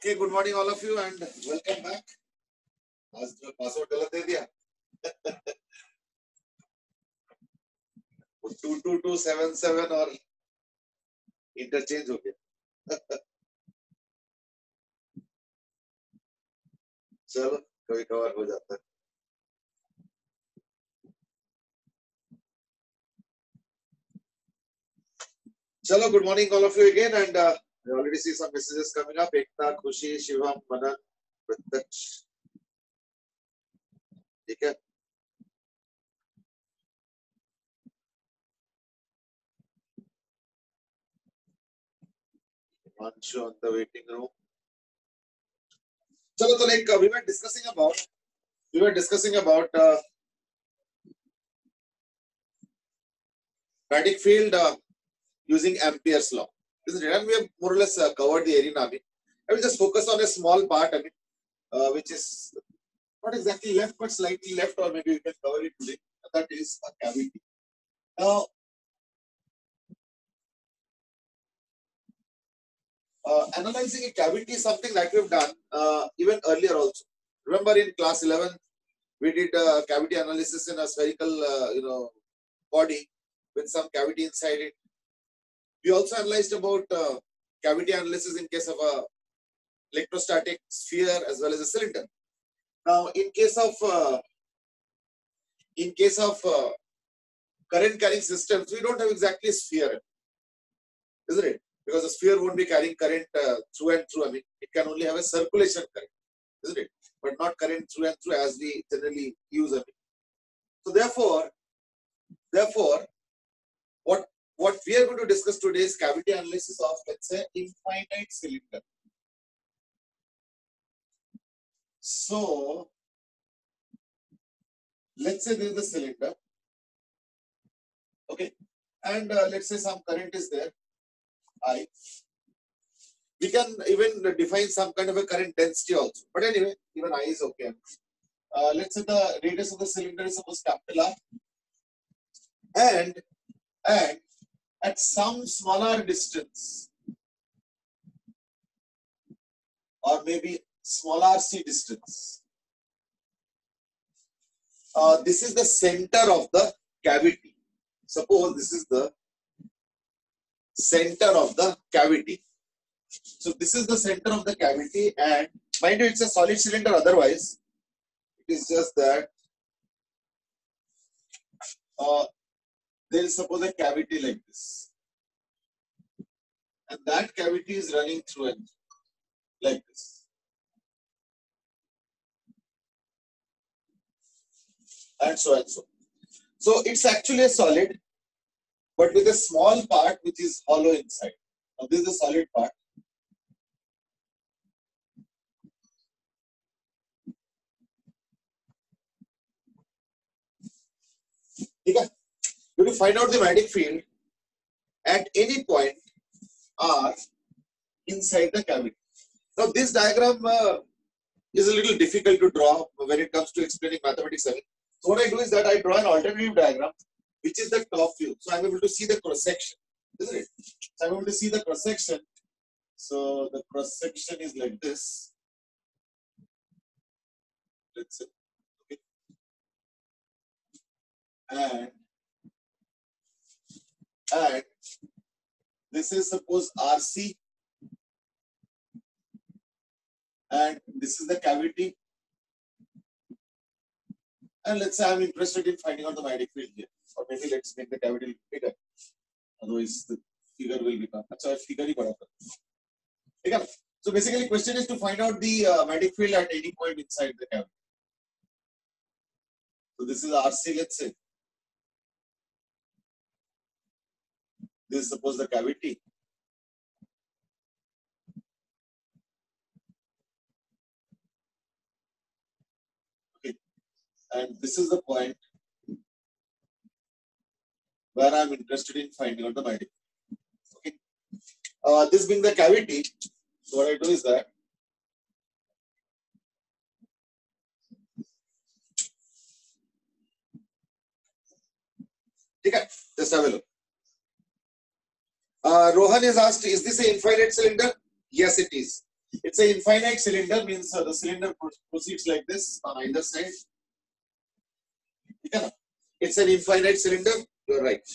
Okay, good morning all of you and welcome back. आज जो password गलत दे दिया 22277 और इंटरचेंज हो गया चलो कभी कभार हो जाता है. चलो, good morning all of you again and I already see some messages coming up. Ekta, Khushi, Shivam, Manan, Pratyaksh. ठीक है. Anshu on the waiting room. चलो तो like we were discussing about magnetic field using Ampere's law. Isn't it? And we have more or less covered the arena. I will just focus on a small part, which is not exactly left, but slightly left, or maybe we can cover it today. That is a cavity. Now, analyzing a cavity is something that we've done even earlier also. Remember in class 11, we did cavity analysis in a spherical, body with some cavity inside it. We also analyzed about cavity analysis in case of a electrostatic sphere as well as a cylinder. Now, in case of current carrying systems, we don't have exactly a sphere, isn't it? Because the sphere won't be carrying current through and through. It can only have a circulation current, isn't it? But not current through and through as we generally use. So therefore, what we are going to discuss today is cavity analysis of, let's say, infinite cylinder. So let's say this is the cylinder, okay, and let's say some current is there, I. We can even define some kind of a current density also. But anyway, even I is okay. Let's say the radius of the cylinder is supposed capital R, and at some smaller distance, or maybe small rc distance, this is the center of the cavity. Suppose this is the center of the cavity. So this is the center of the cavity, and mind you, it's a solid cylinder. Otherwise, it is just that there is suppose a cavity like this, and that cavity is running through it like this, and so and so. So it's actually a solid, but with a small part which is hollow inside. Now this is the solid part. Okay. You have to find out the magnetic field at any point R inside the cavity. Now this diagram is a little difficult to draw when it comes to explaining mathematics. So what I do is that I draw an alternative diagram, which is the top view. So I'm able to see the cross section, isn't it? So I'm able to see the cross section. So the cross section is like this. Let's say, okay. And this is suppose RC, and this is the cavity. And let's say I'm interested in finding out the magnetic field here, or maybe let's make the cavity bigger. Otherwise, the figure will become. So figure ही बड़ा कर. So basically, question is to find out the magnetic field at any point inside the cavity. So this is RC, let's say. This is suppose the cavity. Okay. And this is the point where I'm interested in finding out the magnetic field. Okay. This being the cavity, so what I do is that okay, just have a look. Rohan is asked, is this an infinite cylinder? Yes, it is. It's an infinite cylinder, means the cylinder proceeds like this on either side. Yeah. It's an infinite cylinder. You're right.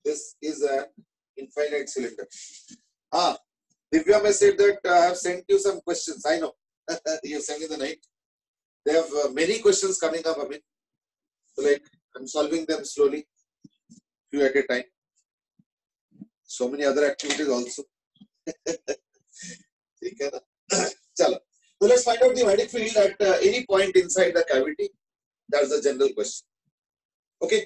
This is an infinite cylinder. Divya may said that I have sent you some questions. I know. You sent in the night. They have many questions coming up. I mean, so like I'm solving them slowly, few at a time. So many other activities also. Chalo. So let's find out the magnetic field at any point inside the cavity. That's the general question. Okay.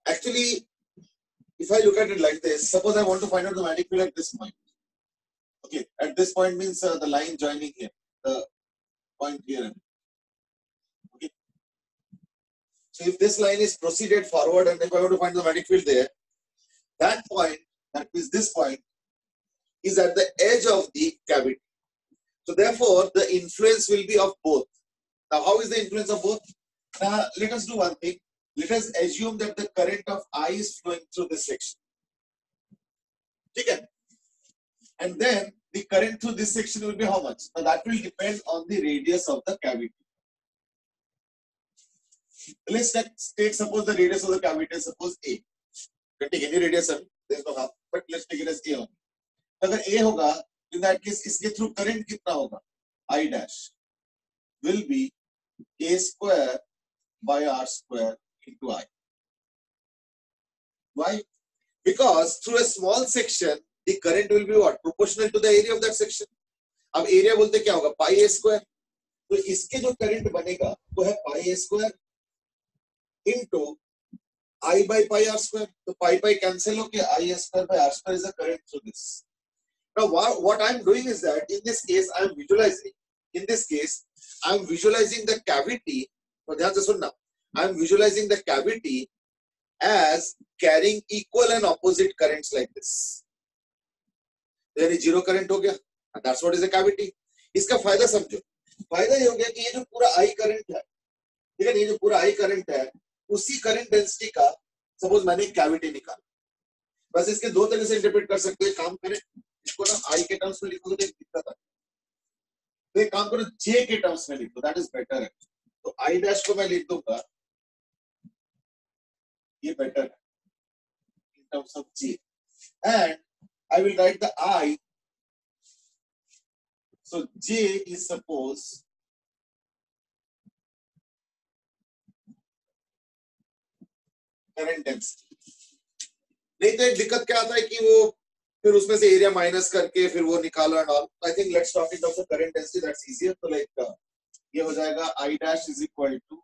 Actually, if I look at it like this, suppose I want to find out the magnetic field at this point. Okay, at this point means the line joining here, the point here. Okay. So if this line is proceeded forward and if I want to find the magnetic field there, that point, that means this point, is at the edge of the cavity. So therefore, the influence will be of both. Now, how is the influence of both? Now, let us do one thing. Let us assume that the current of I is flowing through this section. Okay? And then the current through this section will be how much? Now, that will depend on the radius of the cavity. Let's take suppose the radius of the cavity is suppose A. You can take any radius, there is no harm, but let's take it as A only. अगर A होगा, in that case, इसके through current कितना होगा? I dash will be A square by R square into I. Why? Because through a small section, the current will be what? Proportional to the area of that section. अब area बोलते क्या होगा? Pi A square. तो इसके जो current बनेगा, वो है pi A square into I by pi R square. तो pi cancel होके I A square by R square is the current through this. Now, what I'm doing is that in this case, I'm visualizing. In this case, I'm visualizing the cavity. I'm visualizing the cavity as carrying equal and opposite currents like this. यानी zero current हो गया. And that's what is a cavity. इसका फायदा समझो. फायदा ये हो गया कि ये जो पूरा I current है, ठीक है, ये जो पूरा I current है, उसी current density का suppose मैंने cavity निकाला. बस इसके दो तरह से इंटरप्रेट कर सकते हैं. काम करें. इसको ना I के टर्म्स में लिखोगे तो एक दिक्कत है. तो एक काम करो J के टर्म्स में लिखो. That is better है. तो I dash को मैं लिख दूंगा. ये better है. In terms of J. And I will write the I. So J is suppose current density. नहीं तो एक दिक्कत क्या आता है कि वो फिर उसमें से एरिया माइनस करके फिर वो निकालो and all. I think let's talk in terms of current density, that's easier. तो लाइक ये हो जाएगा I dash is equal to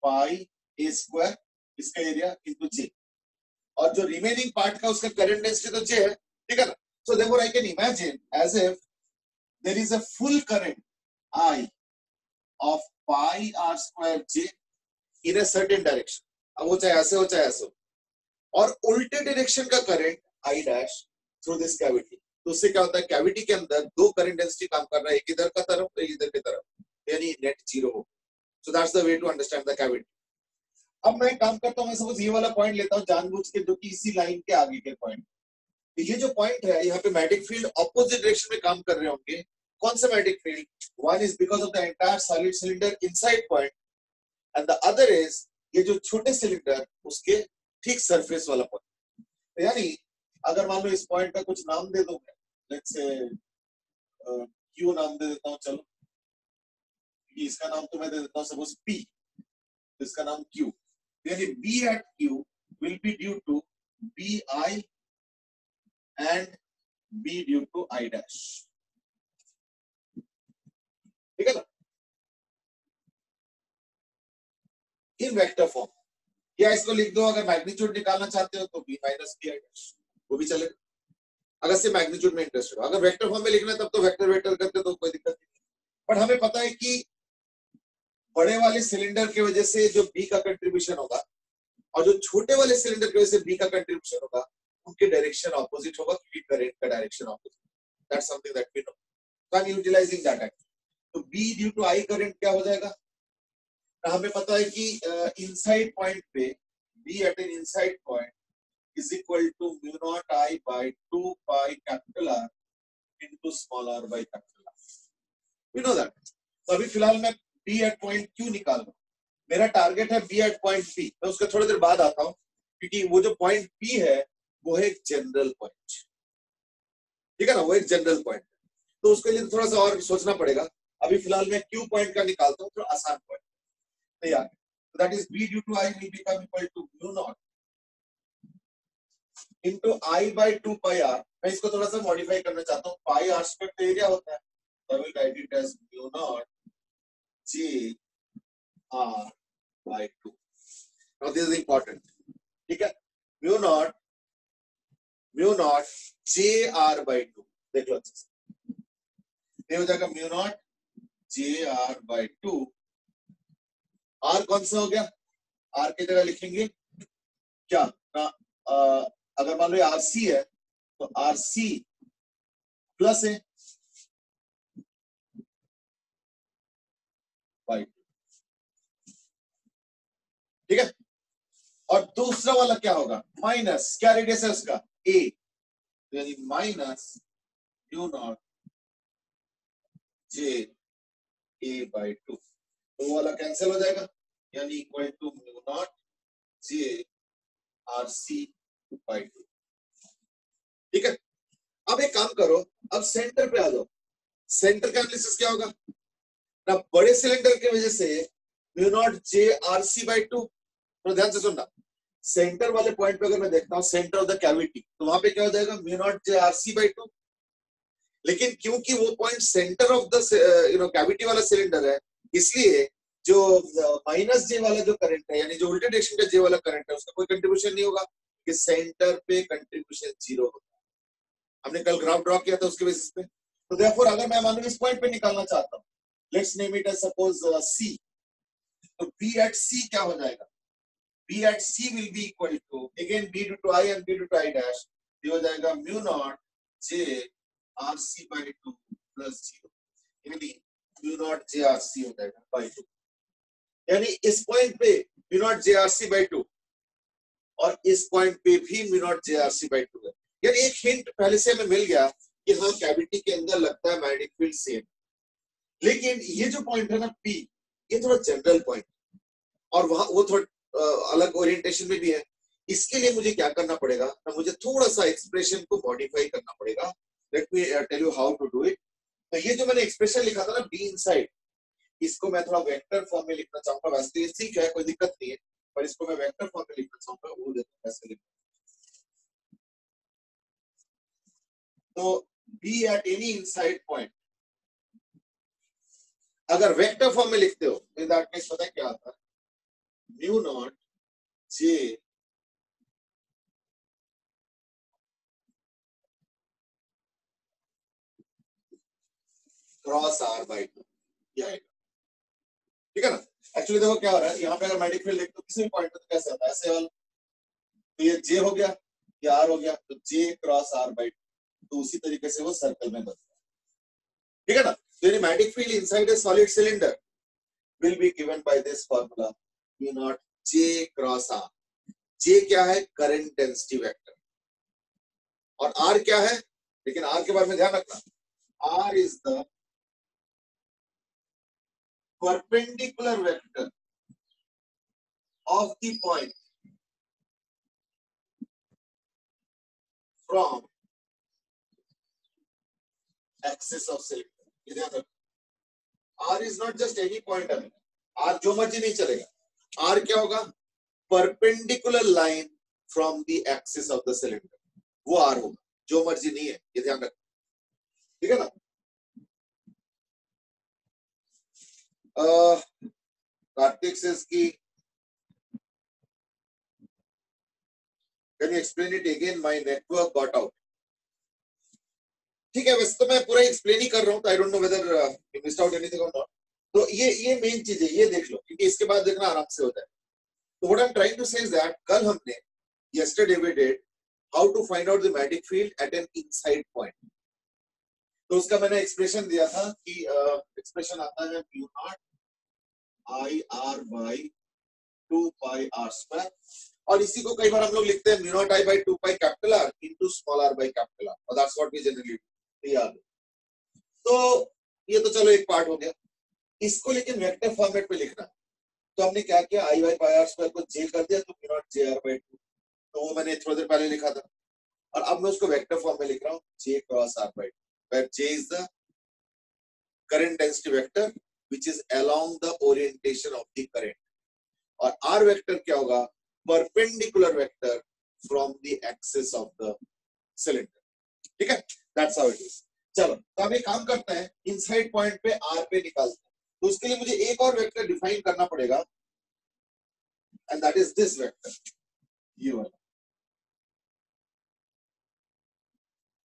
pi A square इसका एरिया into J. और जो रिमेनिंग पार्ट का उसका करंट डेंसिटी तो J है, ठीक है ना. So therefore I can imagine as if there is a full current I of pi R square J in a certain direction. अब वो चाहे ऐसे हो चाहे ऐसे हो. और उल्टे डायरेक्शन का current I dash through this cavity. तो उससे क्या होता है, कैविटी के अंदर दो करंट डेंसिटी काम कर रहा है, एक इधर का तरफ एक इधर की तरफ, यानी नेट जीरो हो. So that's the way to understand the cavity. अब मैं काम करता हूं, मैं सपोज ये वाला पॉइंट लेता हूं जानबूझ के, जो कि इसी लाइन के आगे के पॉइंट. तो ये जो पॉइंट है यहाँ पे मैग्नेटिक फील्ड ऑपोजिट डायरेक्शन में काम कर रहे होंगे. कौन सा magnetic field? One is because of the entire solid cylinder inside point and the other is ये जो छोटे सिलेंडर उसके ठीक सरफेस वाला पॉइंट. तो यानी अगर मान लो इस पॉइंट का कुछ नाम दे दूं, लेट्स से क्यू नाम दे देता हूं. चलो इसका नाम तो मैं दे देता हूं सपोज पी, इसका नाम क्यू. यानी B at Q will be due to B I and B due to I dash. ठीक है ना, इन वेक्टर फॉर्म. या इसको लिख दो, अगर मैग्नीट्यूड निकालना चाहते हो तो B minus B I dash, वो भी चलेगा अगर से मैग्नीट्यूड में इंटरेस्ट हो. अगर वेक्टर फॉर्म में लिखना है तब तो वेक्टर वेक्टर करते तो कोई दिक्कत नहीं. बट हमें पता है कि बड़े वाले सिलेंडर की वजह से जो बी का कंट्रीब्यूशन होगा और जो छोटे वाले सिलेंडर की वजह से बी का कंट्रीब्यूशन होगा, उनके डायरेक्शन ऑपोजिट होगा क्योंकि करंट का direction opposite. That's something that we know. So I am utilizing that actually. तो B due to I current क्या हो जाएगा, हमें पता है कि इनसाइड पॉइंट पे B at an inside point is equal to mu naught I by 2 pi capital R into small r by capital R. We know that. तो अभी फिलहाल मैं B at point Q निकाल रहा हूँ. मेरा टारगेट है B at point P. मैं उसके थोड़ी देर बाद आता हूँ, क्योंकि वो जो पॉइंट P है वो है एक जनरल पॉइंट, ठीक है ना, वो एक जनरल पॉइंट, तो उसके लिए थोड़ा सा और सोचना पड़ेगा. अभी फिलहाल मैं Q पॉइंट का निकालता हूँ, थोड़ा आसान पॉइंट. तैयार. So that is B due to I will become equal to mu naught into I by 2 pi R. मैं इसको थोड़ा सा मॉडिफाई करना चाहता हूँ. pi R स्क्वायर का एरिया होता है, तो I will write it as mu naught J R by 2. Now this is important. ठीक है, mu naught J R by 2. देख लो अच्छे से. ये हो जाएगा mu naught J R by 2. R कौन सा हो गया? R की जगह लिखेंगे क्या ना, अगर मान लो RC है तो RC प्लस है बाई 2. ठीक है, और दूसरा वाला क्या होगा? माइनस, क्या रेडियस है उसका? A, यानी minus mu naught J A by 2. तो वो वाला कैंसिल हो जाएगा, यानी equal to mu naught J RC by 2. ठीक है, अब एक काम करो, अब सेंटर पे आ जाओ. सेंटर का एनालिसिस क्या होगा ना? बड़े सिलेंडर की वजह से mu naught J RC by 2. तो ध्यान से सुनना, सेंटर वाले पॉइंट पे अगर मैं देखता हूं सेंटर ऑफ द कैविटी, तो वहां पे क्या हो जाएगा? Mu naught J RC by 2. लेकिन क्योंकि वो point centre of the cavity वाला सिलेंडर है, इसलिए जो माइनस J वाला जो करंट है, यानी जो उल्टे डायरेक्शन का J वाला करंट है, उसका कोई कंट्रीब्यूशन नहीं होगा, कि सेंटर पे कंट्रीब्यूशन 0 होगा. हमने कल ग्राफ ड्रॉ किया था उसके बेसिस पे. तो देयरफॉर अगर मैं मान लो इस पॉइंट पे निकालना चाहता हूं, let's name it as suppose C, तो B at C क्या हो जाएगा? B at C will be equal to again B due to I and B due to I dash. ये हो जाएगा mu naught J RC by 2 plus 0, यानी mu naught J RC हो जाएगा by 2. यानी इस पॉइंट पे mu naught J RC by 2 और इस पॉइंट पे भी mu naught J RC by 2 है. यानी एक हिंट पहले से हमें मिल गया कि हाँ कैविटी के अंदर लगता है मैग्नेटिक फील्ड सेम. लेकिन ये जो पॉइंट है ना P, ये थोड़ा जनरल पॉइंट और वहां वो थोड़ा अलग ओरिएंटेशन में भी है. इसके लिए मुझे क्या करना पड़ेगा ना, मुझे थोड़ा सा एक्सप्रेशन को मॉडिफाई करना पड़ेगा. Let me tell you how to do it. तो ये जो मैंने एक्सप्रेशन लिखा था ना B इनसाइड, इसको मैं थोड़ा वेक्टर फॉर्म में लिखना चाहूंगा. वैसे ये ठीक है, कोई दिक्कत नहीं है, पर इसको मैं वेक्टर फॉर्म में लिखना चाहूंगा. वो देखो कैसे लिखना. तो B at any inside point अगर वेक्टर फॉर्म में लिखते हो तो इन दैट केस पता है क्या आता है? Mu naught J cross R by 2 ये आएगा. ठीक है ना. एक्चुअली देखो क्या हो रहा है, यहाँ पे अगर मैग्नेटिक फील्ड देखते हो किसी भी पॉइंट पे तो कैसे आता है? ऐसे वाला. तो ये J हो गया, ये R हो गया, तो J क्रॉस R बाई 2. तो उसी तरीके से वो सर्कल में बनता है. ठीक है ना. तो ये magnetic field inside a solid cylinder will be given by this formula mu naught J cross R. J क्या है? Current density vector. और R क्या है? लेकिन R के बारे में ध्यान रखना, R is the perpendicular vector of the point from axis of cylinder. ये ध्यान रखना. R is not just any point. R जो मर्जी नहीं चलेगा. R क्या होगा? perpendicular line from the axis of the cylinder. वो R होगा, जो मर्जी नहीं है, ये ध्यान रखना. ठीक है ना. कार्तिक says कि can you explain it again? My network got out. ठीक है, वैसे तो मैं पूरा एक्सप्लेन ही कर रहा हूँ, तो आई don't know whether you missed out anything और नॉट. तो ये मेन चीज है, ये देख लो, क्योंकि इसके बाद देखना आराम से होता है. तो what I am trying to say is that कल हमने yesterday we did how to find out the magnetic field at an inside point. तो उसका मैंने एक्सप्रेशन दिया था कि एक्सप्रेशन आता है mu naught I R by 2 pi R square. और इसी को कई बार हम लोग लिखते हैं mu not I by 2 pi capital R into small R by capital R, और that's what we generally do. याद है। तो ये तो चलो एक पार्ट हो गया। इसको लेकिन वेक्टर फॉर्मेट में लिखना, तो हमने क्या किया, आई बाई पाई आर स्क्वायर को जे कर दिया, तो mu naught J are by 2, तो वो मैंने थोड़ी देर पहले लिखा था। और अब मैं उसको वेक्टर फॉर्म में लिख रहा हूँ, J cross R by 2, where J is the current density vector which is along the orientation of the current, और R vector क्या होगा, perpendicular vector from the axis of the cylinder। ठीक है, that's how it is। चलो तो अब एक काम करते हैं, इनसाइड पॉइंट पे R पे निकालते हैं। तो उसके लिए मुझे एक और वेक्टर डिफाइन करना पड़ेगा, and that is this vector, ये वाला।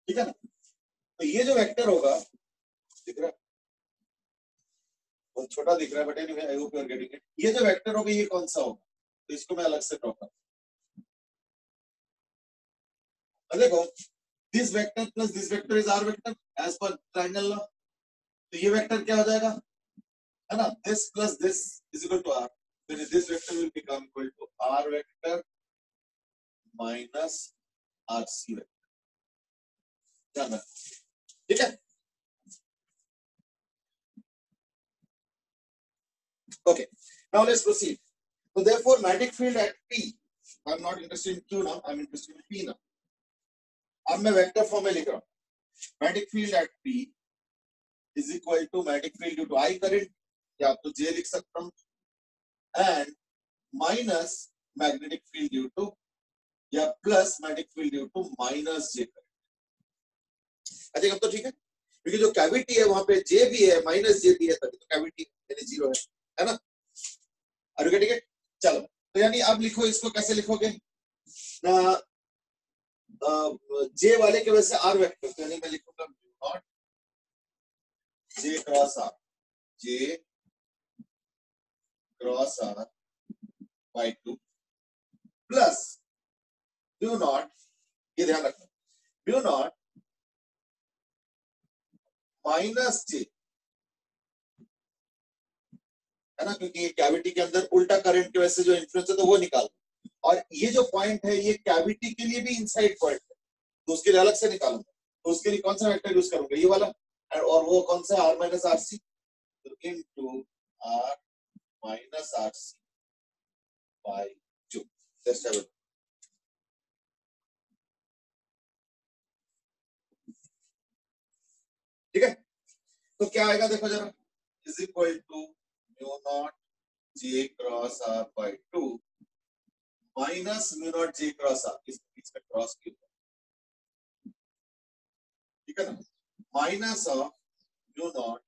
ठीक है ना, तो ये जो वेक्टर होगा, दिख रहा है, बहुत छोटा दिख रहा है, but anyway I hope you are getting it. ये जो वेक्टर होगा ये कौन सा होगा, तो इसको मैं अलग से ड्रॉ करता हूं। देखो, this vector plus this vector is R vector as per triangle law. तो ये वेक्टर क्या हो जाएगा, है ना, this plus this is equal to R, then this vector will become equal to r vector minus rc vector। ध्यान रखना, ठीक है। Okay, now let's proceed. So therefore magnetic field at P, I'm not interested in Q now, I'm interested in P now। अब मैं vector form में लिख रहा हूँ, magnetic field at P is equal to magnetic field due to I current, या तो J लिख सकता हूँ, and minus magnetic field due to, या plus magnetic field due to minus J current. अच्छा, अब तो ठीक है, क्योंकि जो कैविटी है वहां पे J भी है माइनस J भी है, तभी तो कैविटी यानी जीरो है ना। अरे ठीक है, चलो तो यानी अब लिखो, इसको कैसे लिखोगे, जे वाले के वजह से आर वेक्टर, तो यानी मैं लिखूंगा mu naught J cross R, J cross R by 2 plus mu naught, ये ध्यान रखना, म्यू नॉट माइनस जे, है ना, क्योंकि कैविटी के अंदर उल्टा करंट की वजह से जो इन्फ्लुएंस है तो वो निकाल, और ये जो पॉइंट है ये कैविटी के लिए भी इनसाइड पॉइंट है, तो उसके लिए अलग से निकालूंगा। तो उसके लिए कौन सा वेक्टर यूज करूंगा, ये वाला, और वो कौन सा, आर माइनस आर सी, तो into R minus R C by 2। Just have it. ठीक है, तो क्या आएगा देखो जरा, is equal to mu naught J cross R by 2 minus mu naught J cross R, इस बीच में क्रॉस क्यों, ठीक है ना, minus of mu naught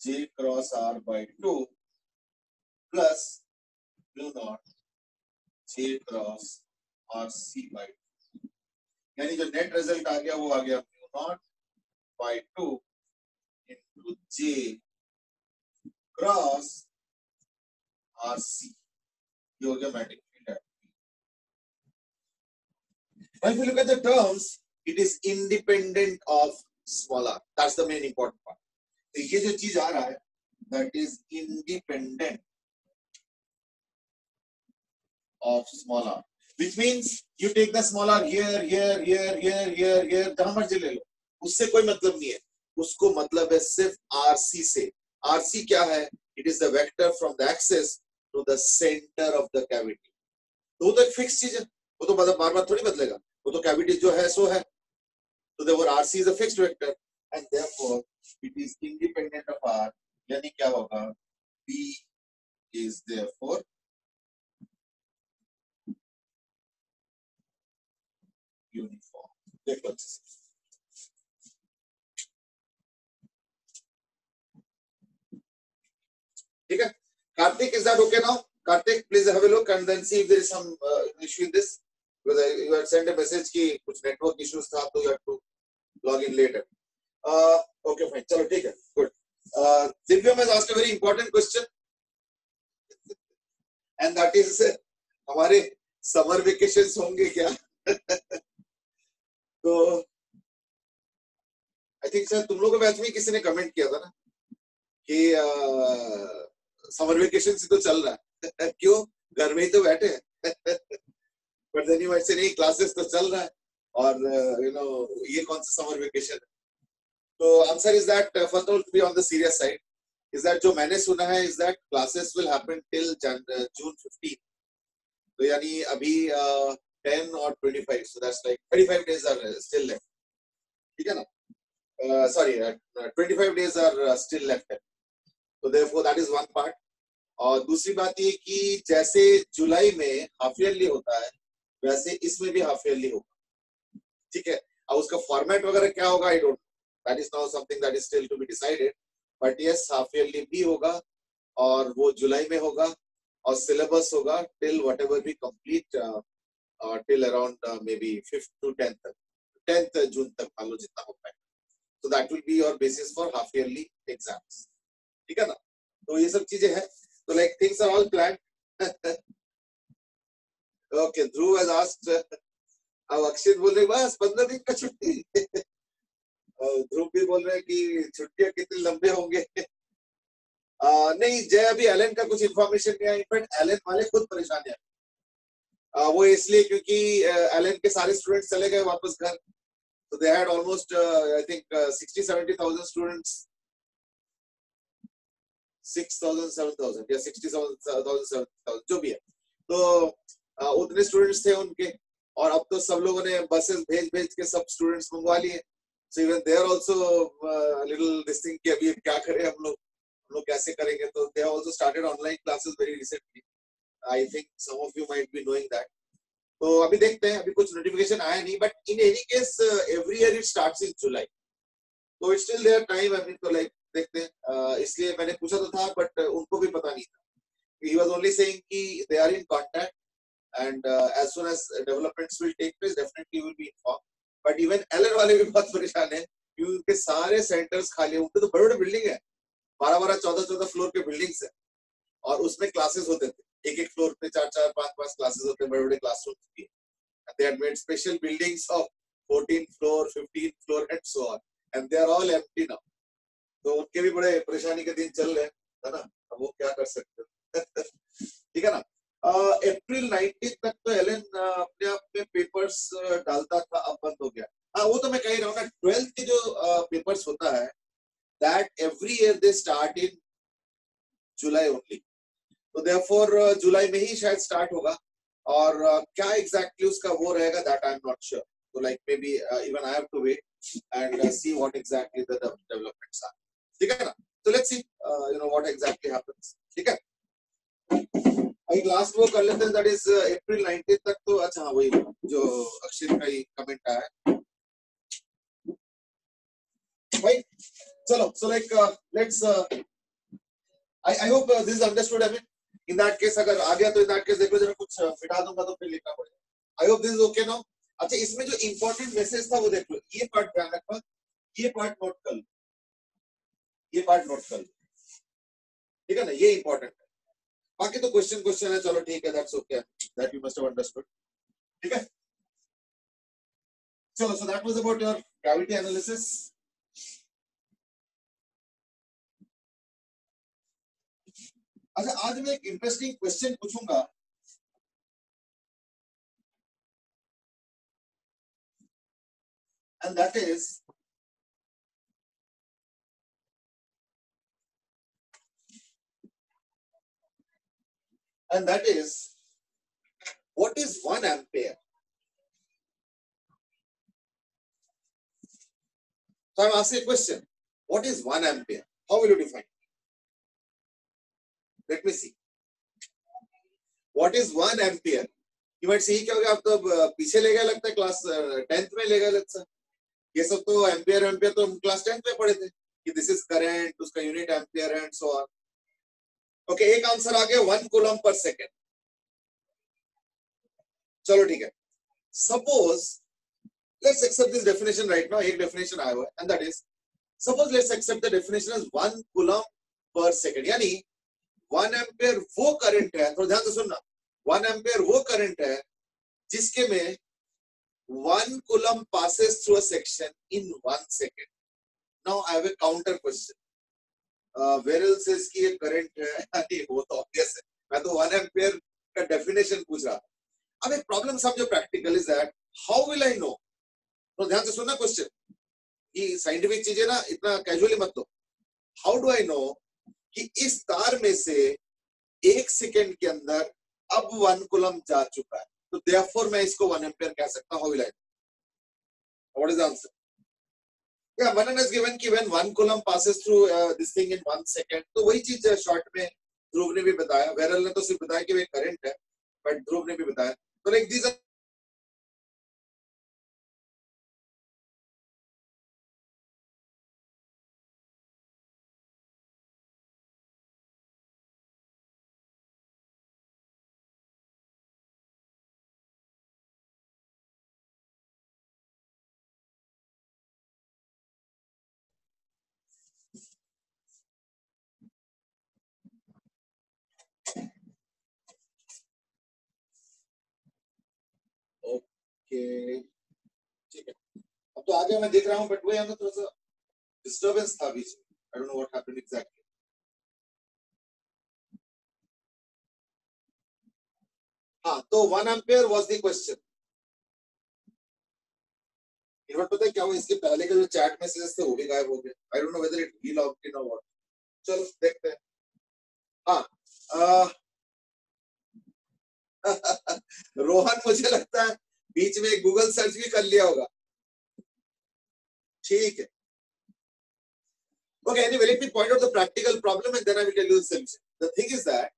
J cross R by 2 plus mu naught J cross R C by 2, यानी जो net result आ गया वो आ गया mu not bye 2 into J cross R सी, ये हो गया magnetic field at P। Now if you look at the terms, it is independent of small r, that's the main important part। तो ये जो चीज आ रहा है, that is independent of small r, which means you take the small r here, here, here, here, here, here, जहां मर्जी ले लो, उससे कोई मतलब नहीं है, उसको मतलब है सिर्फ RC से। RC क्या है, it is the vector from the axis to the center of the cavity। तो वो तो एक फिक्स चीज है, वो तो मतलब बार बार थोड़ी बदलेगा, वो तो कैविटी जो है सो है, तो therefore RC is a fixed vector and therefore it is independent of R, यानी क्या होगा, B is therefore यूनिफॉर्म। देखो ठीक है, Karthik, is that okay now? Karthik, please have a look and then see if there is some issue in this, because you had sent a message कि कुछ network issues था, तो you have to log in later। Okay fine, चलो ठीक है, good। Divyam has asked a very important question and that is हमारे summer vacations होंगे क्या? तो आई थिंक सर तुम लोगों के बैच में किसी ने कमेंट किया था ना कि समर वेकेशन तो चल रहा है क्यों, घर में ही तो बैठे हैं, but then you might say नहीं क्लासेस तो चल रहा है और ये कौन सा समर वेकेशन है. तो answer is that first of all to be on the serious side is that जो मैंने सुना है is that classes will happen till June 15. तो यानी अभी 10 और 25, so that's like 35 days are still left. ठीक है ना? Sorry, 25 days are still left. So therefore that is one part. और दूसरी बात ये कि जैसे जुलाई में हाफ ईयरली होता है वैसे इसमें भी हाफ ईयरली होगा. ठीक है. अब उसका फॉर्मेट वगैरह क्या होगा I don't know. That is now something that is still to be decided. But yes half yearly भी होगा और वो जुलाई में होगा और सिलेबस होगा till whatever we complete till around maybe 5th to 10th June तक मान लो जितना हो पाए. So that will be your basis for half yearly exams. ठीक है ना? तो ये सब चीजें हैं. So like things are all planned. Okay, Dhruv has asked. अब अक्षित बोल रहे बस 15 दिन का छुट्टी. ध्रुव भी बोल रहे हैं कि छुट्टियां कितने लंबे होंगे. नहीं जय अभी एलन का कुछ इन्फॉर्मेशन नहीं है. इनफैक्ट एलन वाले खुद परेशान है. वो इसलिए क्योंकि एलन के सारे स्टूडेंट्स चले गए वापस घर. So they had almost I think 60-70,000 students. 6,000 7,000 या 60,000 7,000 जो भी है. तो उतने स्टूडेंट्स थे उनके और अब तो सब लोगों ने बसेस भेज के सब स्टूडेंट्स मंगवा लिए. So even they are also little this thing कि अभी क्या करें हम लोग कैसे करेंगे. तो they have also started online classes very recently. I think some of you might be knowing that. तो अभी देखते हैं. अभी कुछ नोटिफिकेशन आया नहीं but in any case every year it starts in July. तो it's still there time. I mean तो लाइक देखते हैं. इसलिए मैंने पूछा तो था बट उनको भी पता नहीं था. ही वाज ओनली सेइंग कि they are in contact and as soon as developments will take place definitely will be inform. But even LN वाले भी बहुत परेशान है क्योंकि उनके सारे सेंटर्स खाली हैं. उनके तो बड़े बड़े बिल्डिंग है. 12 14 फ्लोर के बिल्डिंग्स है और उसमें क्लासेस होते थे. एक फ्लोर पे 4 5 क्लासेस होते हैं. बड़े बड़े क्लासरूम्स की. They had made special buildings of 14th floor, 15th floor, and so on, and they are all empty now. तो उनके भी बड़े परेशानी के दिन चल रहे हैं, है ना? अब वो क्या कर सकते हैं. ठीक है ना? अप्रैल 19 तक तो एलन अपने आप में पेपर्स डालता था. अब बंद हो गया. हाँ वो तो मैं कह रहा हूँ ना 12th के जो पेपर्स होता है that every year they start in July only. तो therefore जुलाई में ही शायद स्टार्ट होगा और क्या एग्जैक्टली उसका वो रहेगा that I am not sure. तो like maybe even I have to wait and see what exactly the developments are. ठीक है ना? तो let's see what exactly happens. ठीक है. एक लास्ट वो कर लेते हैं दैट इज अप्रैल 19 तक. तो अच्छा हाँ वही जो अक्षित का ही कमेंट आया है भाई. चलो so like let's I hope this is understood. I mean, in that case अगर आ गया तो in that case देखो जरा कुछ मिटा दूंगा तो फिर लिखना पड़ेगा. I hope this is okay now. अच्छा इसमें जो important message था वो देख लो. ये पार्ट ध्यान रखना. ये पार्ट नोट कर लो. ये पार्ट नोट कर लो. ठीक है ना? ये important है. बाकी तो क्वेश्चन है. चलो ठीक है. That's okay. That you must have understood. ठीक है. चलो so that was about your cavity analysis. अच्छा आज मैं एक इंटरेस्टिंग क्वेश्चन पूछूंगा. and that is what is 1 ampere? So I'm asking a question. What is 1 ampere? How will you define? Let me see. What is 1 ampere? You might say क्या हो गया. आप तो पीछे ले गए लगता है. क्लास 10th में ले गए लगता है. ये सब तो एम्पियर तो हम क्लास 10th में पढ़े थे कि दिस इज करंट, उसका unit ampere and so on. Okay एक आंसर आ गया 1 कूलम पर सेकेंड. चलो ठीक है. Suppose let's accept this definition right now. एक डेफिनेशन आया हुआ है and that is suppose let's accept the definition as 1 coulomb per second. यानी 1 एम्पियर वो करंट है. थोड़ा ध्यान से सुनना. 1 एम्पियर वो करंट है जिसके में 1 coulomb passes through a section in 1 second. Now I have a counter question. Where else is कि ये current है? नहीं वो तो obvious है. मैं तो 1 ampere का definition पूछ रहा. अब एक प्रॉब्लम समझो practical is that how will I know, तो ध्यान से सुनना क्वेश्चन, ये साइंटिफिक चीजें ना इतना कैजुअली मत लो। हाउ डू आई नो कि इस तार में से 1 सेकेंड के अंदर अब 1 कूलम जा चुका है, तो देयरफॉर मैं इसको 1 एम्पियर कह सकता हूं। How will I know, what is the answer? Yeah, Manan has given कि when 1 coulomb passes through this thing in 1 second, तो वही चीज शॉर्ट में ध्रुव ने भी बताया, वेरल ने तो सिर्फ बताया कि वे करंट है, बट ध्रुव ने भी बताया। तो लाइक दीज ओके, ठीक है। अब तो आगे मैं देख रहा हूँ, बट वो यहाँ पे थोड़ा सा डिस्टर्बेंस था बीच में। आई don't know what happened exactly. हाँ, तो 1 एम्पियर वाज द क्वेश्चन। इन्होंने पता है क्या हुआ, इसके पहले के जो चैट मैसेजेस थे वो भी गायब हो गए। आई don't know whether it he logged in और व्हाट। चलो देखते हैं। हाँ, रोहन मुझे लगता है बीच में गूगल सर्च भी कर लिया होगा। ठीक है, okay, anyway, let me point out the practical problem and then I will tell you the solution. The thing is that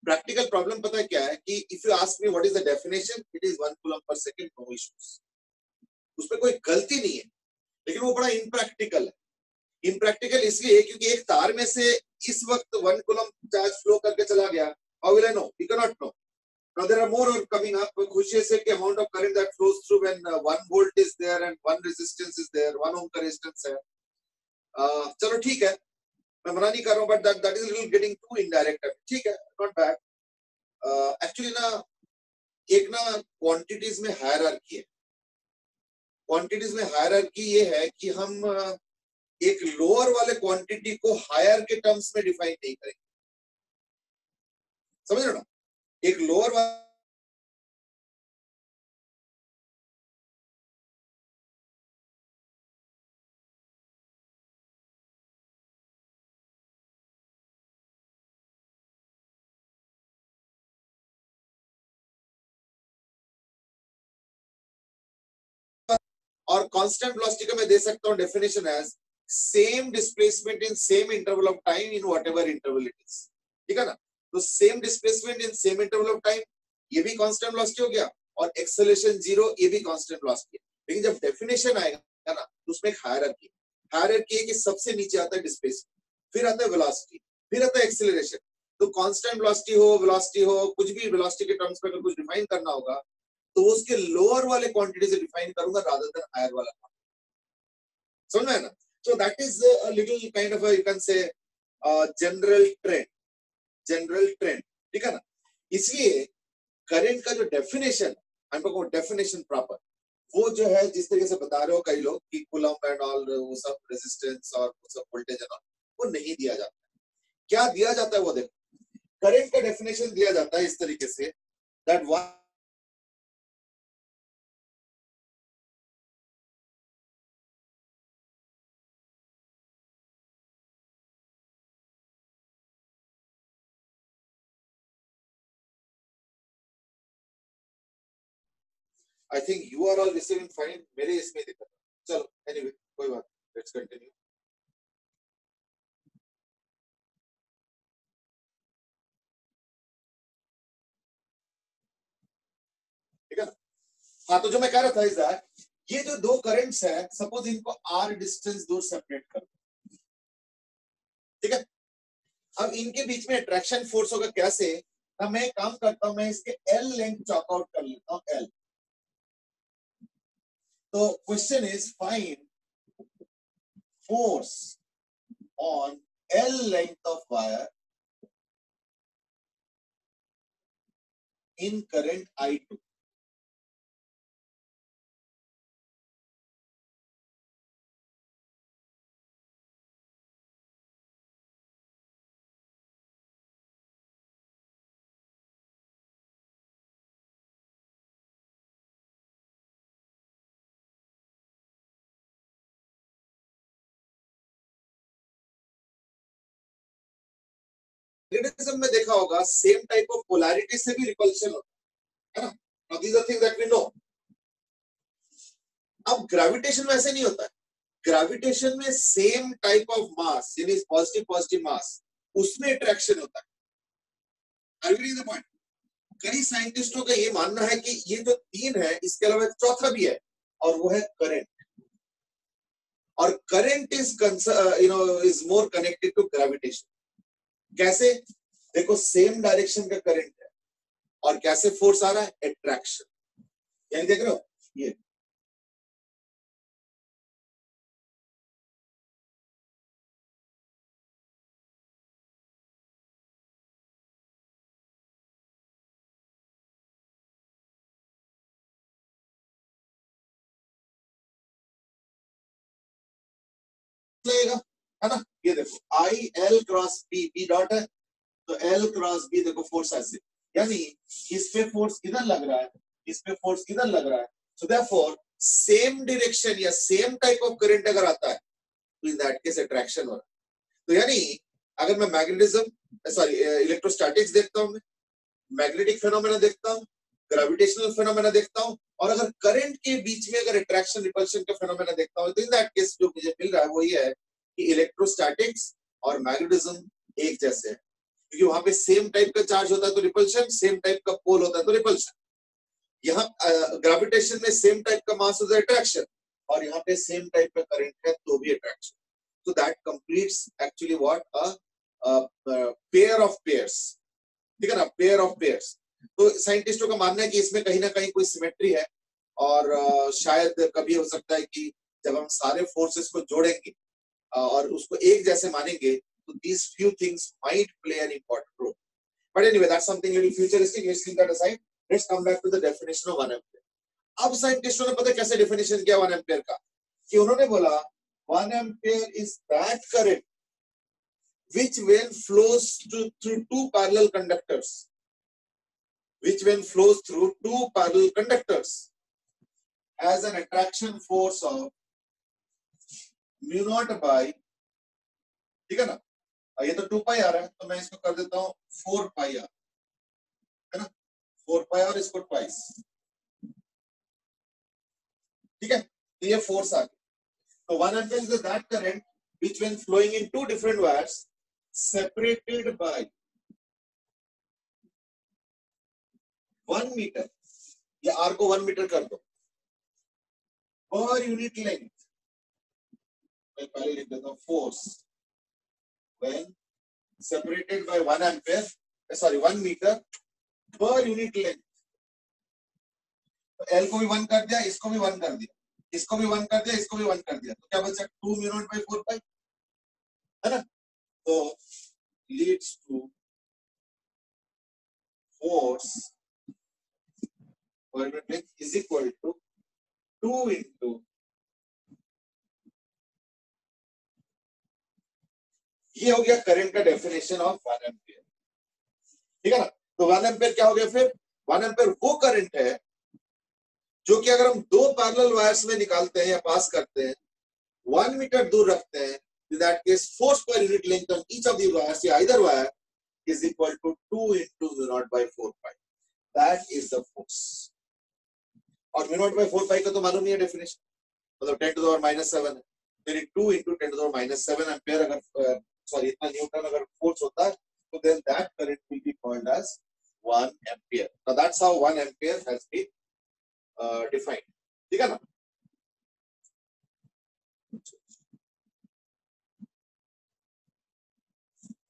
practical problem पता है क्या है कि if you ask me what is the definition, it is 1 coulomb per second, no issues. उसमें कोई गलती नहीं है, लेकिन वो बड़ा impractical है। Impractical इसलिए क्योंकि एक तार में से इस वक्त 1 coulomb चार्ज फ्लो करके चला गया। How will I know? We cannot know. Now there are more coming up. खुशी से कि amount of current that flows through when 1 volt is there and 1 resistance is there, 1 ohm का resistance है। चलो ठीक है, मैं मना नहीं कर रहा हूँ, but that is little getting to indirect. ठीक है, नॉट बैड। एक्चुअली ना एक ना क्वांटिटीज में हायरार्की है। क्वांटिटीज में हायरार्की ये है कि हम एक लोअर वाले क्वांटिटी को हायर के टर्म्स में डिफाइन नहीं करेंगे। समझ रहे हो ना? एक लोअर वाला और कांस्टेंट वेलोसिटी का मैं दे सकता हूं definition as same displacement in same interval of time in whatever interval it is. ठीक है ना? तो same displacement in same interval of time, ये भी कांस्टेंट वेलोसिटी हो गया, और एक्सेलरेशन 0, ये भी कांस्टेंट वेलोसिटी है। लेकिन जब डेफिनेशन आएगा ना, तो उसमें एक हायरार्की है कि सबसे नीचे आता है डिस्प्लेसमेंट, फिर आता है वेलोसिटी, फिर आता है एक्सेलरेशन। तो कांस्टेंट वेलोसिटी हो कुछ भी वेलोसिटी के टर्म्स में अगर कुछ डिफाइन करना होगा तो उसके लोअर वाले क्वांटिटी से डिफाइन करूंगा रादर देन हायर वाला। समझ में ना? सो that is a little kind of you can say general trend, general trend. ठीक है ना? इसलिए करंट का जो definition, I am talking definition proper, वो जो है जिस तरीके से बता रहे हो कई लोग कि कूलम्ब एंड ऑल, वो सब रेजिस्टेंस और वो सब वोल्टेज एंड ऑल, वो नहीं दिया जाता। क्या दिया जाता है वो देखो। करंट का डेफिनेशन दिया जाता है इस तरीके से that one I think you are all receiving fine, मेरे इसमें दिक्कत है। चलो एनीवे कोई बात, लेट्स कंटिन्यू। ठीक है ना? हाँ, तो जो मैं कह रहा था इस दैट ये जो दो करंट्स है, सपोज इनको आर डिस्टेंस दूर सेपरेट कर, ठीक है? अब इनके बीच में अट्रैक्शन फोर्स होगा कैसे? अब मैं काम करता हूं, मैं इसके एल लेंथ चॉक आउट कर लेता हूं, एल। तो question is find force on L length of wire in current I2. Magnetism में देखा होगा सेम टाइप ऑफ पोलैरिटी से भी रिपल्शन होता है ना. Now these are things that we know. अब ग्रेविटेशन में ऐसे नहीं होता है. ग्रेविटेशन में सेम टाइप ऑफ मास यानी पॉजिटिव पॉजिटिव मास उसमें अट्रैक्शन होता है. Are you getting the point? कई साइंटिस्टों का ये मानना है कि ये जो तीन है इसके अलावा एक चौथा भी है और वो है करंट. और current is is more connected to gravitation. कैसे? देखो सेम डायरेक्शन का करंट है और कैसे फोर्स आ रहा है? अट्रैक्शन. यानी देख रहे हो ये लगेगा है ना. ये देखो I L cross B, B dot है तो एल क्रॉस बी. देखो फोर्स ऐसे, यानी इस पे फोर्स इधर लग रहा है, इस पे फोर्स इधर लग रहा है. सो देयरफॉर सेम डायरेक्शन या सेम टाइप ऑफ करंट अगर आता है तो इन दैट केस अट्रैक्शन हो रहा है. तो यानी अगर मैं मैग्नेटिज्म सॉरी इलेक्ट्रोस्टैटिक्स देखता हूं, मैग्नेटिक फेनोमेना देखता हूं, ग्रेविटेशनल फेनोमेना देखता हूं, और अगर करंट के बीच में अगर अट्रैक्शन रिपल्शन का फेनोमेना देखता हूं तो इन दैट केस जो मुझे मिल रहा है वो ये है कि इलेक्ट्रोस्टैटिक्स और मैग्नेटिज्म एक जैसे है. क्योंकि वहां पे सेम टाइप का चार्ज होता है तो रिपल्शन, सेम टाइप का पोल होता है तो रिपल्शन. यहाँ ग्रेविटेशन में सेम टाइप का मास होता है अट्रैक्शन, और यहाँ पे सेम टाइप का करंट है तो भी attraction. So that completes actually what a pair of pairs. ठीक है ना, पेयर ऑफ पेयर्स. तो साइंटिस्टों का मानना है कि इसमें कहीं ना कहीं कोई सिमेट्री है और शायद कभी हो सकता है कि जब हम सारे फोर्सेस को जोड़ेंगे और उसको एक जैसे मानेंगे तो these few things might play an important role. But anyway, that's something little futuristic. Let's leave that aside. Let's come back to the definition of 1 ampere. अब साइंटिस्टों ने पता कैसे डेफिनेशन किया 1 एम्पियर का, कि उन्होंने बोला 1 ampere is that current which when flows through two parallel conductors, which when flows through two parallel conductors has an attraction force of mu naught by, ठीक है ना, ये तो 2 पाई आ रहा है तो मैं इसको कर देता हूं 4 पाई आर, है ना, 4 पाई और इसको ट्वाइस. ठीक है, तो ये फोर्स आ गया. So 1 ampere is that current which when flowing in two different wires separated by 1 meter, या R को 1 मीटर कर दो, per unit length, मैं पहले लिख देता हूँ force when separated by 1 ampere, sorry 1 meter per unit length. तो L को भी 1 कर दिया, इसको भी 1 कर दिया, इसको भी 1 कर दिया, इसको भी 1 कर दिया, तो क्या बचा 2 mu naught by 4 pi, है ना. तो leads to force per unit length is equal to 2 into, ये हो गया करंट का डेफिनेशन ऑफ 1 एम्पियर. ठीक है ना. तो 1 एम्पियर क्या हो गया फिर? 1 एम्पियर वो करंट है जो कि अगर हम दो पैरेलल वायर्स में निकालते हैं या पास करते हैं, 1 मीटर दूर रखते हैं, in that case force per unit length on each of the wires या either wire is equal to 2 into mu naught by 4 pi. That is the force. और mu naught by 4 pi का तो मालूम नहीं है डेफिनेशन, मतलब 10 to the power -7 है. फिर 2 into 10 to the power -7 ampere अगर सॉरी इतना न्यूटन अगर फोर्स होता है तो then that current will be called as 1 ampere. Now that's how 1 ampere has been defined. ठीक है ना.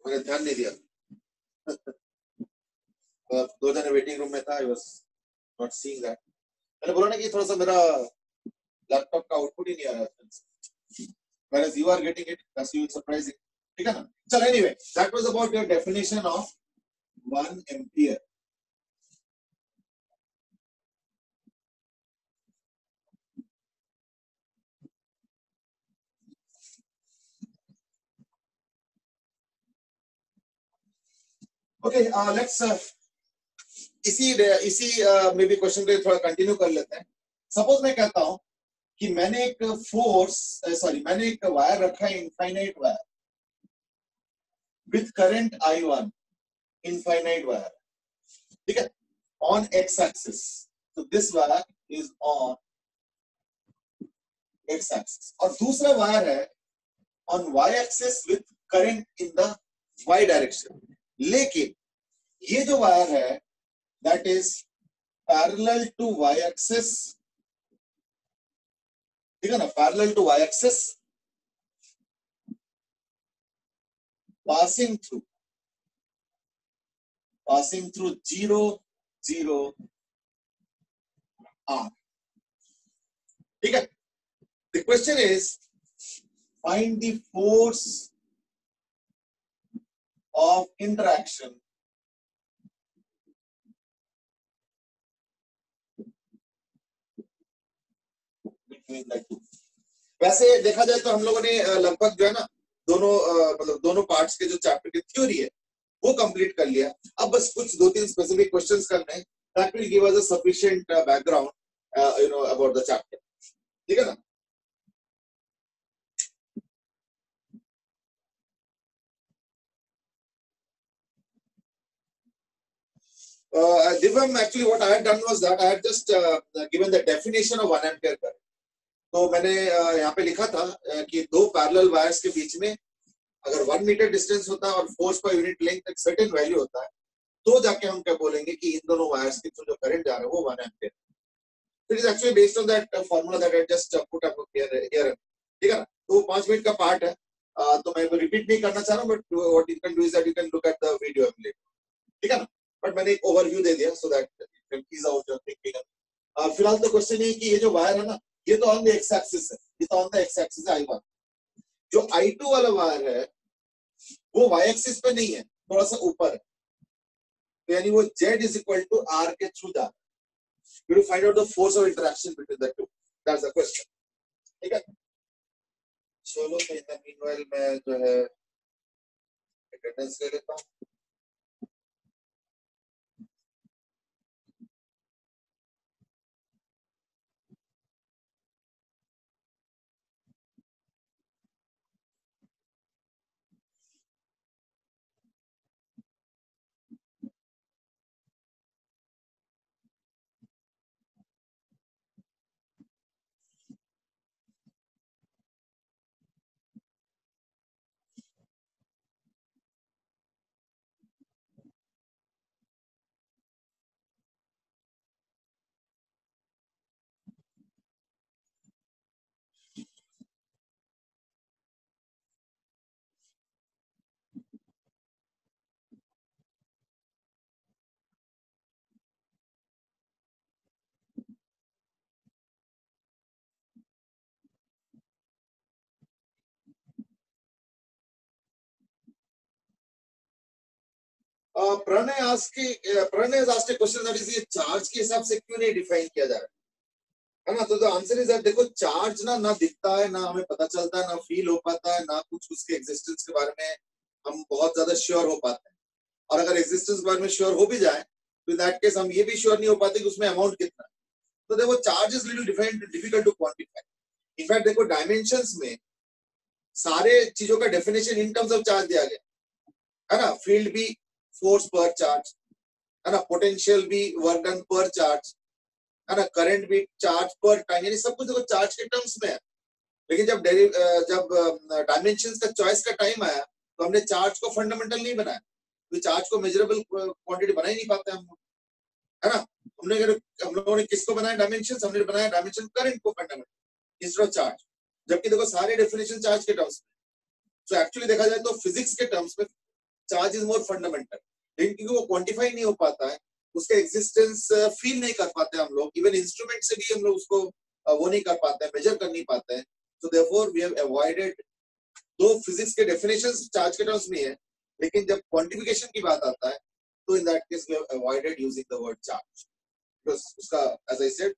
मैंने ध्यान नहीं दिया. दो जने वेटिंग रूम में था, I was not seeing that. मैंने बोला ना कि थोड़ा सा मेरा लैपटॉप का आउटपुट ही नहीं आ रहा है, whereas you are getting it, that's you surprising. ठीक है ना. चलो anyway, that was about your definition of 1 ampere. Okay, let's इसी मे बी क्वेश्चन पे थोड़ा कंटिन्यू कर लेते हैं. सपोज मैं कहता हूं कि मैंने एक फोर्स मैंने एक वायर रखा है, infinite wire with current I1, infinite wire, ठीक है, ऑन एक्स एक्सिस, तो this wire is on X axis, और दूसरा वायर है on Y axis with current in the Y direction, लेकिन ये जो वायर है that is parallel to Y axis, ठीक है ना, parallel to Y axis, passing through 0 0 R, ठीक है. The question is find the force of interaction between the two. वैसे देखा जाए तो हम लोगों ने लगभग जो है ना दोनों मतलब दोनों पार्ट्स के जो चैप्टर की थ्योरी है वो कंप्लीट कर लिया. अब बस कुछ 2-3 स्पेसिफिक क्वेश्चंस करने हैं, that will give us a sufficient background about the chapter, ठीक है ना. Divam, actually what I had done was that I had just given the definition of 1 ampere current. तो मैंने यहाँ पे लिखा था कि दो पैरेलल वायर्स के बीच में अगर 1 मीटर डिस्टेंस होता है और फोर्स पर यूनिट लेंथ एक सर्टेन वैल्यू होता है, तो जाके हम क्या बोलेंगे कि इन दोनों वायर्स के थ्रू जो करंट जा रहा है वो 1 ampere. It is actually based on that formula that I just put up here, ठीक है ना. तो 5 मिनट का पार्ट है, तो मैं रिपीट नहीं करना चाह रहा हूँ, but what you can do is that you can look at the video later, ठीक है ना. बट मैंने एक ओवरव्यू दे दिया so that you can ease out your thinking. फिलहाल तो क्वेश्चन ये कि ये जो वायर है ना ये तो ऑन द एक्स एक्सिस है, ये तो ऑन द एक्स एक्सिस है I1. जो I2 वाला वायर है वो वाई एक्सिस पे नहीं है, थोड़ा सा ऊपर है, तो यानी वो Z is equal to R के थ्रू जा रहा है. You will find out the force of interaction between the two. That's the question. ठीक है. चलो तो इन द मीनवाइल मैं जो है अटेंडेंस ले लेता हूँ. Pranay asked a question that is ये चार्ज के हिसाब से क्यों नहीं डिफाइन किया जा रहा है ना. तो द आंसर इज दैट देखो चार्ज ना दिखता है, ना हमें पता चलता है, ना फील हो पाता है, ना कुछ उसके एग्जिस्टेंस के बारे में हम बहुत ज्यादा श्योर हो पाते हैं. और अगर एग्जिस्टेंस के बारे में श्योर हो भी जाए तो इन दैट केस हम ये भी श्योर नहीं हो पाते कि उसमें अमाउंट कितना है. तो देखो charge is little difficult to quantify. In fact देखो डायमेंशंस में सारे चीजों का definition in terms of charge दिया गया है ना. फील्ड भी फोर्स पर चार्ज है ना, पोटेंशियल भी वर्क डन पर चार्ज है ना, करंट भी चार्ज पर टाइम, यानी सब कुछ देखो चार्ज के टर्म्स में है. लेकिन जब डायमेंशंस का चॉइस का टाइम आया तो हमने चार्ज को फंडामेंटल नहीं बनाया, तो चार्ज को मेजरेबल क्वांटिटी बना ही नहीं पाते हम, है ना. हम लोगों ने किसको बनाया डायमेंशंस, हमने बनाया डायमेंशन करंट को फंडामेंटल इंस्टेड ऑफ चार्ज, जबकि देखो सारे डेफिनेशन चार्ज के टर्म्स में. सो एक्चुअली देखा जाए तो फिजिक्स के टर्म्स में चार्ज इज मोर फंडामेंटल, लेकिन क्योंकि वो क्वांटिफाई नहीं हो पाता है, उसका एग्जिस्टेंस फील नहीं कर पाते हम लोग, इवन इंस्ट्रूमेंट से भी हम लोग उसको वो नहीं कर पाते हैं, मेजर कर नहीं पाते हैं. So therefore we have avoided, दो फिजिक्स के डेफिनेशंस चार्ज के टर्म्स में है, लेकिन जब क्वांटिफिकेशन की बात आता है तो in that case we have avoided using the word charge, because उसका एज आई सेड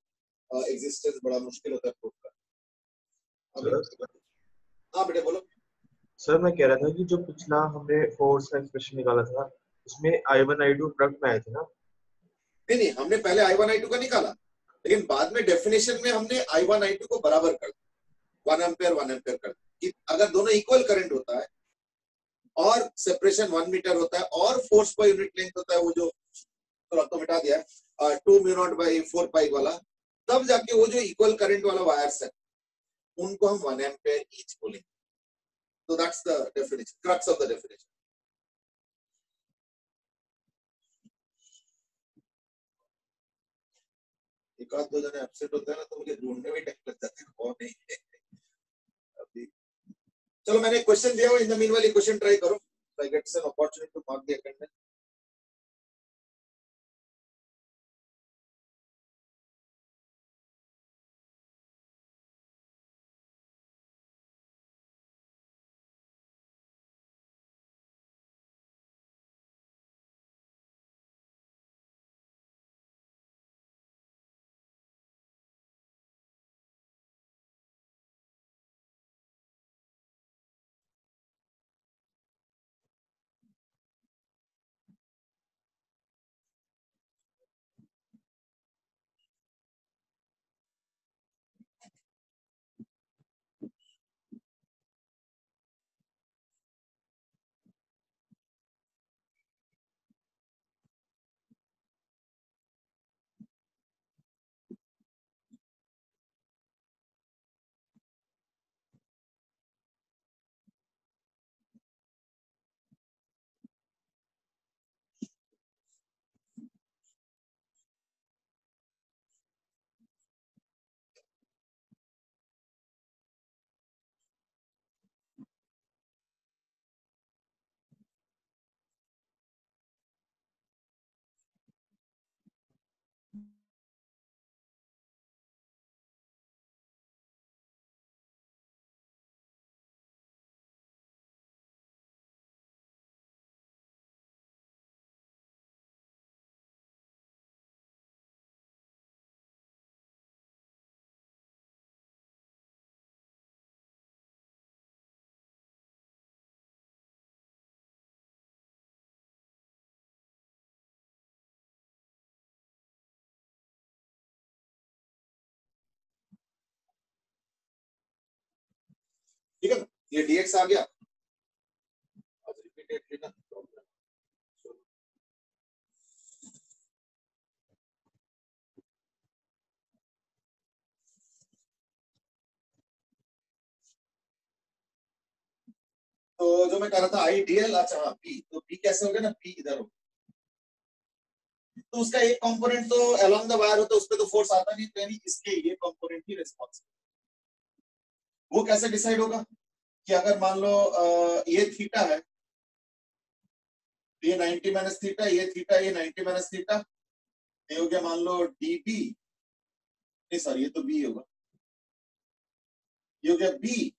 एग्जिस्टेंस बड़ा मुश्किल होता है प्रूव करना. हाँ बेटे बोलो. सर मैं कह रहा था कि जो पिछला हमने फोर्स का एक्सप्रेशन निकाला था उसमें I1 I2 प्रोडक्ट में आए थे ना. नहीं, हमने पहले I1 I2 का निकाला, लेकिन बाद में डेफिनेशन में हमने I1 I2 को बराबर कर दिया, 1 एम्पीयर कर दिया कि अगर दोनों इक्वल करंट होता है और सेपरेशन 1 मीटर होता है और फोर्स पर यूनिट लेंथ होता है वो जो तो मिटा दिया 2 म्यू नॉट बाई 4 पाई वाला, तब जाके वो जो इक्वल करंट वाला वायर्स है उनको हम 1 एम्पेयर ईच बोलेंगे। तो that's the definition, crux of the definition. एक आध दो जने एब्सेंट होते हैं ना तो मुझे ढूंढने में टाइम लग जाता है कौन नहीं है अभी। चलो मैंने क्वेश्चन दिया हुआ, in the meanwhile question try करो, I get an opportunity to mark the attendance. ठीक है, ये dx आ गया। अब रिपीटेडली ना तो जो मैं कह रहा था आईडीएल, अच्छा हाँ पी, तो पी कैसे हो गया ना, पी इधर हो तो उसका एक कंपोनेंट तो अलोंग द वायर होता है, उस पर तो फोर्स आता नहीं, तो यानी इसके ये कंपोनेंट की रिस्पॉन्सिबिलिटी। वो कैसे डिसाइड होगा कि अगर मान लो ये थीटा है, ये 90 माइनस थीटा, ये थीटा, ये 90 माइनस थीटा, ये हो गया मान लो डीबी, नहीं सॉरी ये तो बी होगा, ये हो गया B,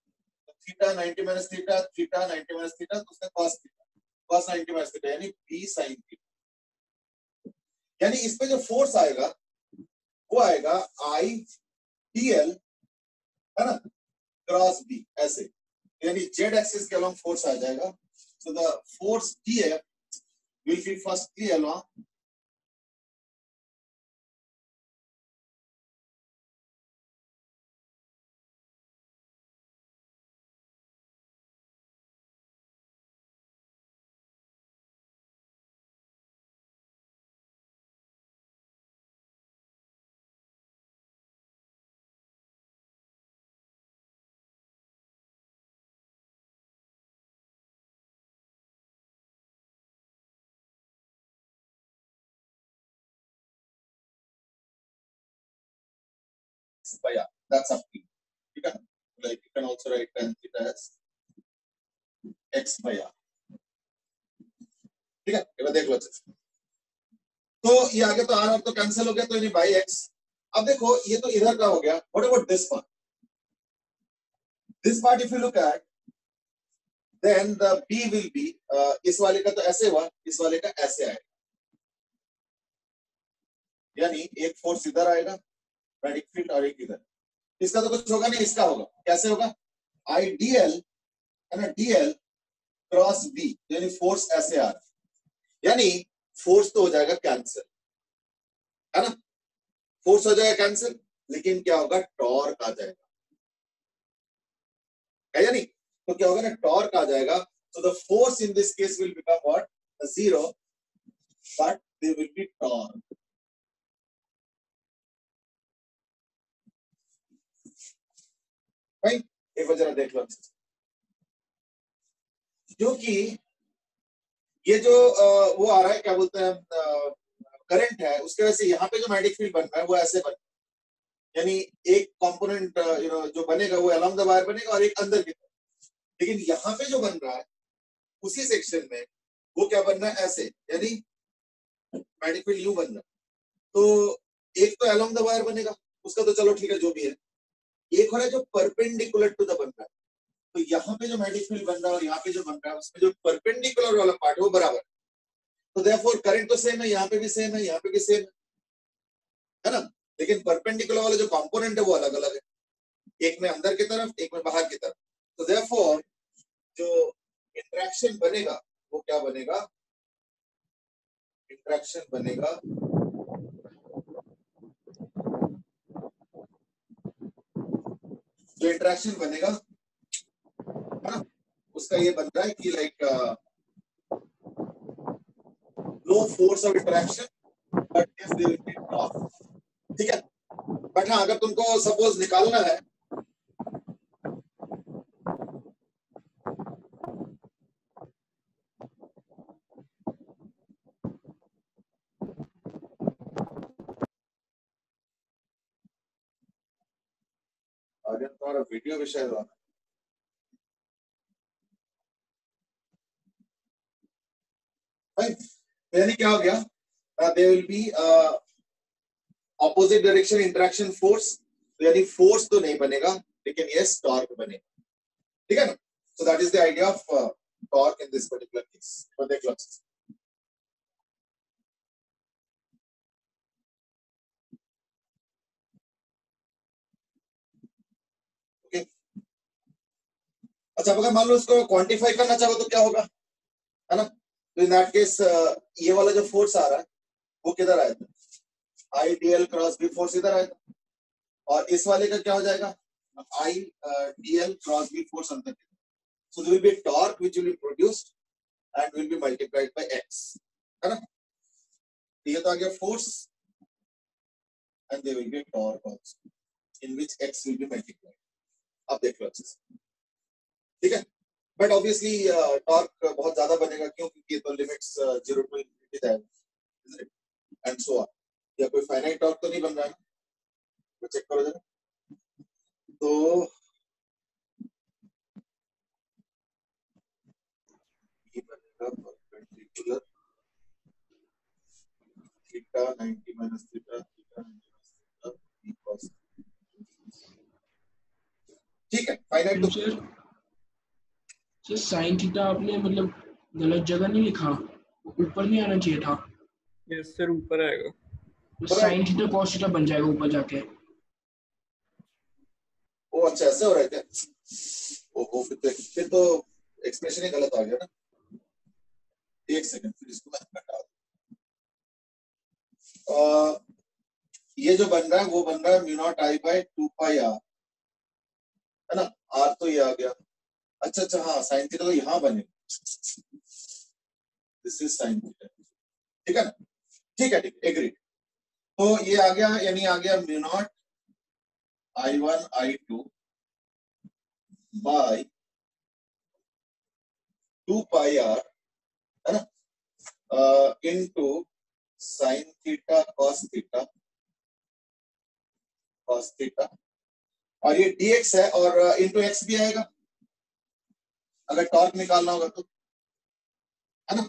theta 90 minus theta, theta 90 minus theta, तो उसका cos theta, cos 90 minus theta यानी बी sin थीटा। यानी इस पे जो फोर्स आएगा वो आएगा आई टी एल, है ना, क्रॉस बी, ऐसे, यानी जेड एक्सिस के अलोंग फोर्स आ जाएगा। So the force T F will be firstly along by r, that's up to you, ठीक है, like you can also write tan theta as x by r, ठीक है। एक बार देख लो, तो ये आगे तो r तो कैंसिल हो गया, तो यानी बाई x। अब देखो ये तो इधर का हो गया, what about this part, this part if you look at then the b will be इस वाले का तो ऐसे हुआ, इस वाले का ऐसे आएगा, यानी एक फोर्स इधर आएगा मैग्नेटिक फील्ड और एक इधर, इसका तो कुछ होगा नहीं, इसका होगा, कैसे होगा, आई डी एल, है ना, डी एल क्रॉस बी, यानी फोर्स ऐसे आ रहा है, यानी फोर्स तो हो जाएगा कैंसिल, है ना, फोर्स हो जाएगा कैंसिल, लेकिन क्या होगा, टॉर्क आ जाएगा, है या नहीं, तो क्या होगा ना, टॉर्क आ जाएगा। So the force in this case will become what? A 0, but there will be torque. Right? एक बार जरा देख लो, क्योंकि ये जो वो आ रहा है, क्या बोलते हैं, करंट है, उसके वजह से यहाँ पे जो मैग्नेटिक फील्ड बन रहा है वो ऐसे बन, यानी एक कंपोनेंट जो बनेगा वो अलोंग द वायर बनेगा और एक अंदर की तरफ। लेकिन यहाँ पे जो बन रहा है उसी सेक्शन में वो क्या बन रहा है, ऐसे, यानी मैग्नेटिक फील्ड यूं बन रहा है। तो एक तो अलोंग द वायर बनेगा, उसका तो चलो ठीक है जो भी है। एक हो रहा है जो परपेंडिकुलर टू द बन रहा है, तो यहाँ पे जो मैग्नेटिक फील्ड बन रहा है और यहाँ पे जो बन रहा है उसमें जो परपेंडिकुलर वाला पार्ट है वो बराबर है। तो देयरफॉर करंट तो सेम है, यहाँ पे भी सेम है, यहाँ पे भी सेम है ना। लेकिन परपेंडिकुलर वाले जो कंपोनेंट है वो अलग अलग है, एक में अंदर की तरफ, एक में बाहर की तरफ। तो देयरफॉर जो इंटरेक्शन बनेगा वो क्या बनेगा, इंटरेक्शन बनेगा जो इंटरेक्शन बनेगा है ना, उसका ये बन रहा है कि like no force of interaction but if there will be torque. ठीक है, बट हाँ अगर तुमको सपोज निकालना है अगर तुम्हारा वीडियो भी शायद आना है, यानी क्या हो गया, there will be opposite direction interaction force, यानी फोर्स तो नहीं बनेगा लेकिन यस टॉर्क बनेगा। ठीक है ना। सो that is the idea of torque in this particular case. तो देख लो ओके। अच्छा, अगर मान लो इसको क्वांटिफाई करना चाहो तो क्या होगा, है ना। तो इन दैट केस ये वाला जो फोर्स आ रहा है वो किधर आएगा, I D L cross B force इधर आएगा, और इस वाले का क्या हो जाएगा, I D L cross B force अंदर। So there will be torque which will be produced and will be multiplied by X, है ना। ये तो आ गया force and there will be torque also in which X will be multiplied. अब देख लो अच्छे से, ठीक है। बट ऑब्वियसली टॉर्क बहुत ज्यादा बनेगा, क्यों, क्योंकि ये तो लिमिट्स 0 टू इंफिनिटी जाएगा एंड सो ऑन। या कोई फाइनाइट टॉर्क तो नहीं बन रहा है ना, तो चेक करो जरा। तो ये बनेगा perpendicular theta 90 minus theta, theta 90 minus theta b cos। ठीक है, फाइनाइट तो सर साइन थीटा आपने मतलब गलत जगह नहीं लिखा, ऊपर नहीं आना चाहिए था। यस सर, ऊपर आएगा। तो साइन थीटा कॉस थीटा बन जाएगा ऊपर जाके। ओ अच्छा, ऐसे हो रहा है क्या, ओहो फिर तो एक्सप्रेशन ही गलत आ गया ना। एक सेकंड, फिर इसको मैं हटा दूं। ये जो बन रहा है वो बन रहा है mu not I by 2 pi R, है ना। आर तो ये आ गया, अच्छा अच्छा, हाँ साइन थीटा तो यहाँ बने, दिस इज साइन थीटा, ठीक है ना। ठीक है, ठीक, एग्री। तो ये आ गया, यानी आ गया mu naught I1 I2 by 2 pi R, है ना, into sine theta cos theta, cos theta, और ये dx है और इनटू x भी आएगा अगर टॉर्क निकालना होगा तो, है ना।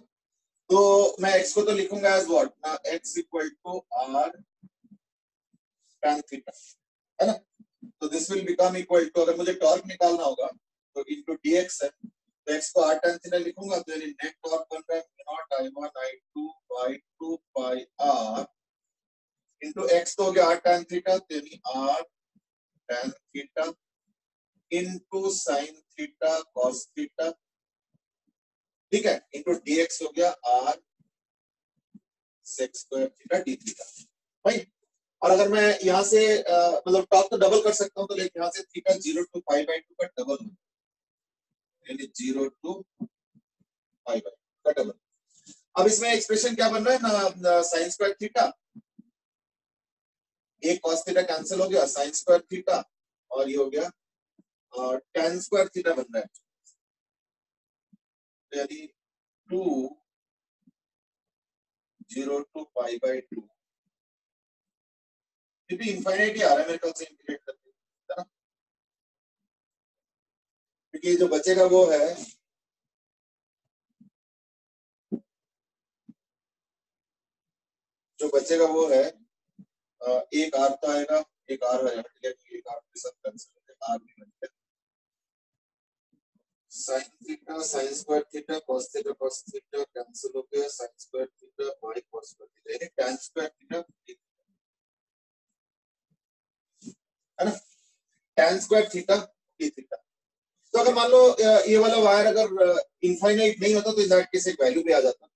तो मैं x को तो लिखूंगा as what, x equal to r tan theta, है ना। तो this will become equal to, अगर मुझे टॉर्क निकालना होगा तो इनटू dx है, तो x को r tan थीटा लिखूंगा, तो यानी नेट टॉर्क बन रहा है naught I1 I2 by 2 pi r into x तो हो गया r tan थीटा, तो यानी r tan theta into sine theta cos theta, ठीक है, इनटू dx हो गया r sec square theta d theta, भाई। और अगर मैं यहाँ से मतलब टॉर्क तो डबल कर सकता हूँ, तो लेकिन यहाँ से थीटा 0 टू पाई बाय 2 का डबल हो, यानी 0 टू अब इसमें एक्सप्रेशन क्या बन रहा है ना, साइन स्क्वायर थीटा, एक कॉस थीटा कैंसिल हो गया, साइन स्क्वायर थीटा और ये हो गया tan स्क्वायर थीटा बन रहा है, यानी 2 to पाई बाई 2, ये भी इनफाइनाइट ही आ रहा है मेरे ख्याल से इंटीग्रेट करके, है ना, क्योंकि जो बचेगा वो है एक आर तो आएगा, एक आर हो जाएगा, ठीक है, एक आर के साथ कैंसिल हो जाएगा, आर भी बन गया, sine theta sine square theta cos theta cancel हो गया, sine square theta by cos square theta, यानी tan स्क्वायर थीटा, है ना, tan square theta d theta. तो अगर मान लो ये वाला वायर अगर इनफाइनाइट नहीं होता तो इन दैट केस एक वैल्यू भी आ जाता,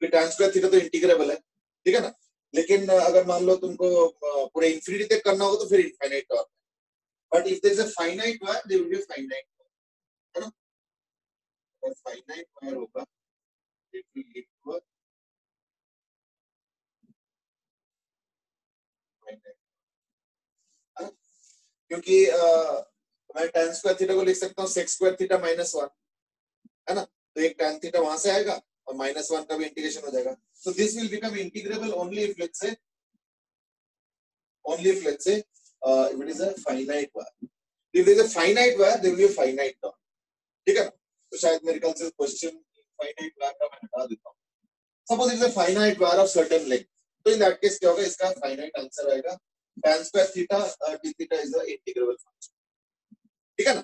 कि tan स्क्वायर थीटा तो इंटीग्रेबल है, ठीक है ना, लेकिन अगर मान लो तुमको पूरे इंफिनिटी तक करना होगा तो फिर infinite torque, but if there is a finite wire there will be finite, है ना, और फाइनाइट वायर होगा it will lead to a finite, क्योंकि मैं tan स्क्वायर थीटा को लिख सकता हूँ sec स्क्वायर थीटा -1, है ना, तो एक tan थीटा वहां से आएगा और -1 का भी इंटीग्रेशन हो जाएगा, so this will become integrable only if let's say if it is a finite wire, if there is a finite wire there will be a finite term, ठीक है ना, तो शायद मेरे ख्याल से क्वेश्चन finite wire का मैं हटा देता हूँ, suppose it is a finite wire of certain length, तो in that case क्या होगा, इसका finite आंसर आएगा tan square theta d theta is the integrable function, ठीक है ना।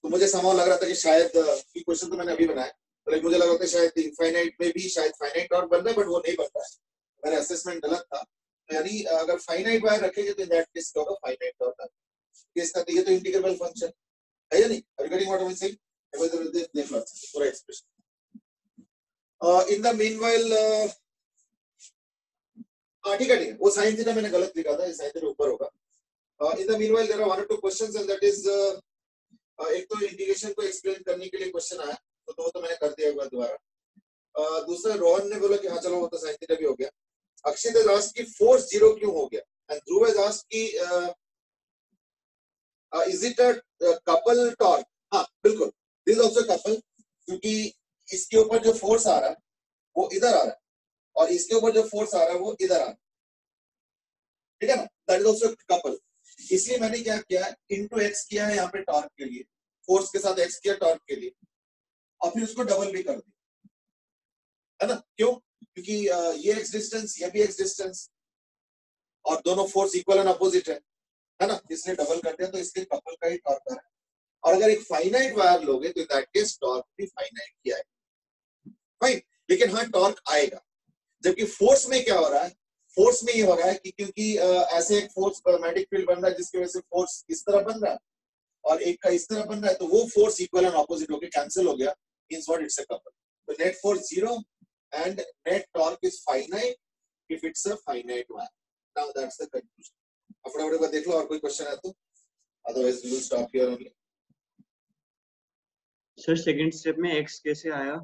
तो मुझे समाव लग रहा था कि शायद ये क्वेश्चन तो मैंने अभी बनाया, तो मुझे लगा था शायद इनफाइनाइट में भी शायद फाइनाइट टॉर्क बन रहा है, बट वो नहीं बन रहा है, मेरा असेसमेंट गलत था, यानी अगर फाइनाइट वायर रखेंगे तो इन दैट केस क्या होगा, फाइनाइट टॉर्क है, इसका ये तो इंटीग्रेबल फंक्शन है या नहीं, regarding what I am saying, देख लो पूरा एक्सप्रेशन। इन द मीनवाइल ठीक है, वो साइन थीटा मैंने गलत लिखा था, साइन थीटा ऊपर होगा। In the meanwhile there are one और two questions and that is एक तो इंटीग्रेशन को एक्सप्लेन करने के लिए क्वेश्चन आया, तो मैंने कर दिया एक बार दोबारा। दूसरा रोहन ने बोला कि हाँ चलो वो तो साइन थीटा भी हो गया। अक्षित has asked कि फोर्स 0 क्यों हो गया, एंड ध्रुव has asked कि is it a couple torque, हाँ बिल्कुल दिस इज आल्सो कपल, क्योंकि इसके ऊपर जो फोर्स आ रहा है वो इधर आ रहा है और इसके ऊपर जो फोर्स आ रहा है वो इधर आ रहा है, ठीक है ना, दैट इज आल्सो कपल। इसलिए मैंने क्या किया है, इनटू एक्स किया है यहाँ पे टॉर्क के लिए, फोर्स के साथ एक्स किया टॉर्क के लिए, और फिर उसको डबल भी कर दिया, है ना, क्यों, क्योंकि ये एक्स डिस्टेंस ये भी एक्स डिस्टेंस और दोनों फोर्स इक्वल एंड अपोजिट है ना, इसलिए डबल कर दिया, तो इसके कपल का ही टॉर्क है। और अगर एक फाइनाइट वायर लोगे तो दैट केस टॉर्क भी फाइनाइट ही आएगा, फाइन, लेकिन हाँ टॉर्क आएगा। जबकि फोर्स में क्या हो रहा है, फोर्स में ये हो रहा है कि क्योंकि ऐसे एक फोर्स मैग्नेटिक फील्ड बन रहा है जिसकी वजह से फोर्स इस तरह बन रहा है और एक का इस तरह बन रहा है, तो वो फोर्स इक्वल एंड ऑपोजिट होके कैंसिल हो गया, means what, it's a couple. तो net force 0 and net torque is finite if it's a finite wire. Now that's the conclusion. अब फटाफट देख लो और कोई क्वेश्चन है तो, otherwise we will stop here only. Sir second step में x कैसे आया?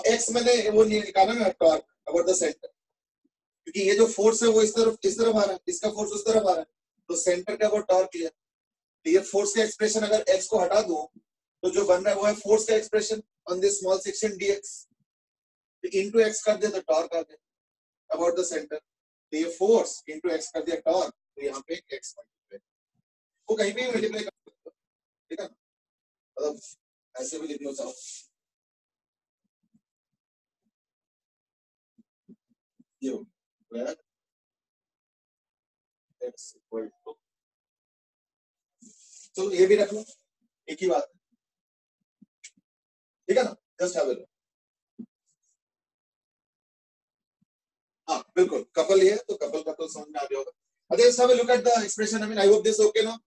एक्स मैंने वो निकाला ना, टॉर्क अबाउट द सेंटर, क्योंकि ये जो फोर्स है वो इस तरफ आ रहा है, इसका फोर्स उस तरफ आ रहा है, तो सेंटर का वो टॉर्क लिया। ये फोर्स का एक्सप्रेशन अगर x को हटा दूं तो जो बन रहा है वो है फोर्स का expression on this small section dx, into x कर दिया तो टॉर्क आ गया अबाउट द सेंटर, तो ये फोर्स इनटू x कर दिया टॉर्क, तो यहाँ पे x मल्टीप्लाई, वो कहीं भी मल्टीप्लाई कर सकते हो, ठीक है, मतलब ऐसे भी लिख लो चाहो, ये हो गया x इक्वल टू, चलो ये भी रख लो, एक ही बात, ठीक है ना, जस्ट हैव अ लुक। हाँ बिल्कुल कपल ही है, तो कपल का तो समझ में आ गया होगा। अच्छा just have a look at the expression, I mean I hope this okay ना,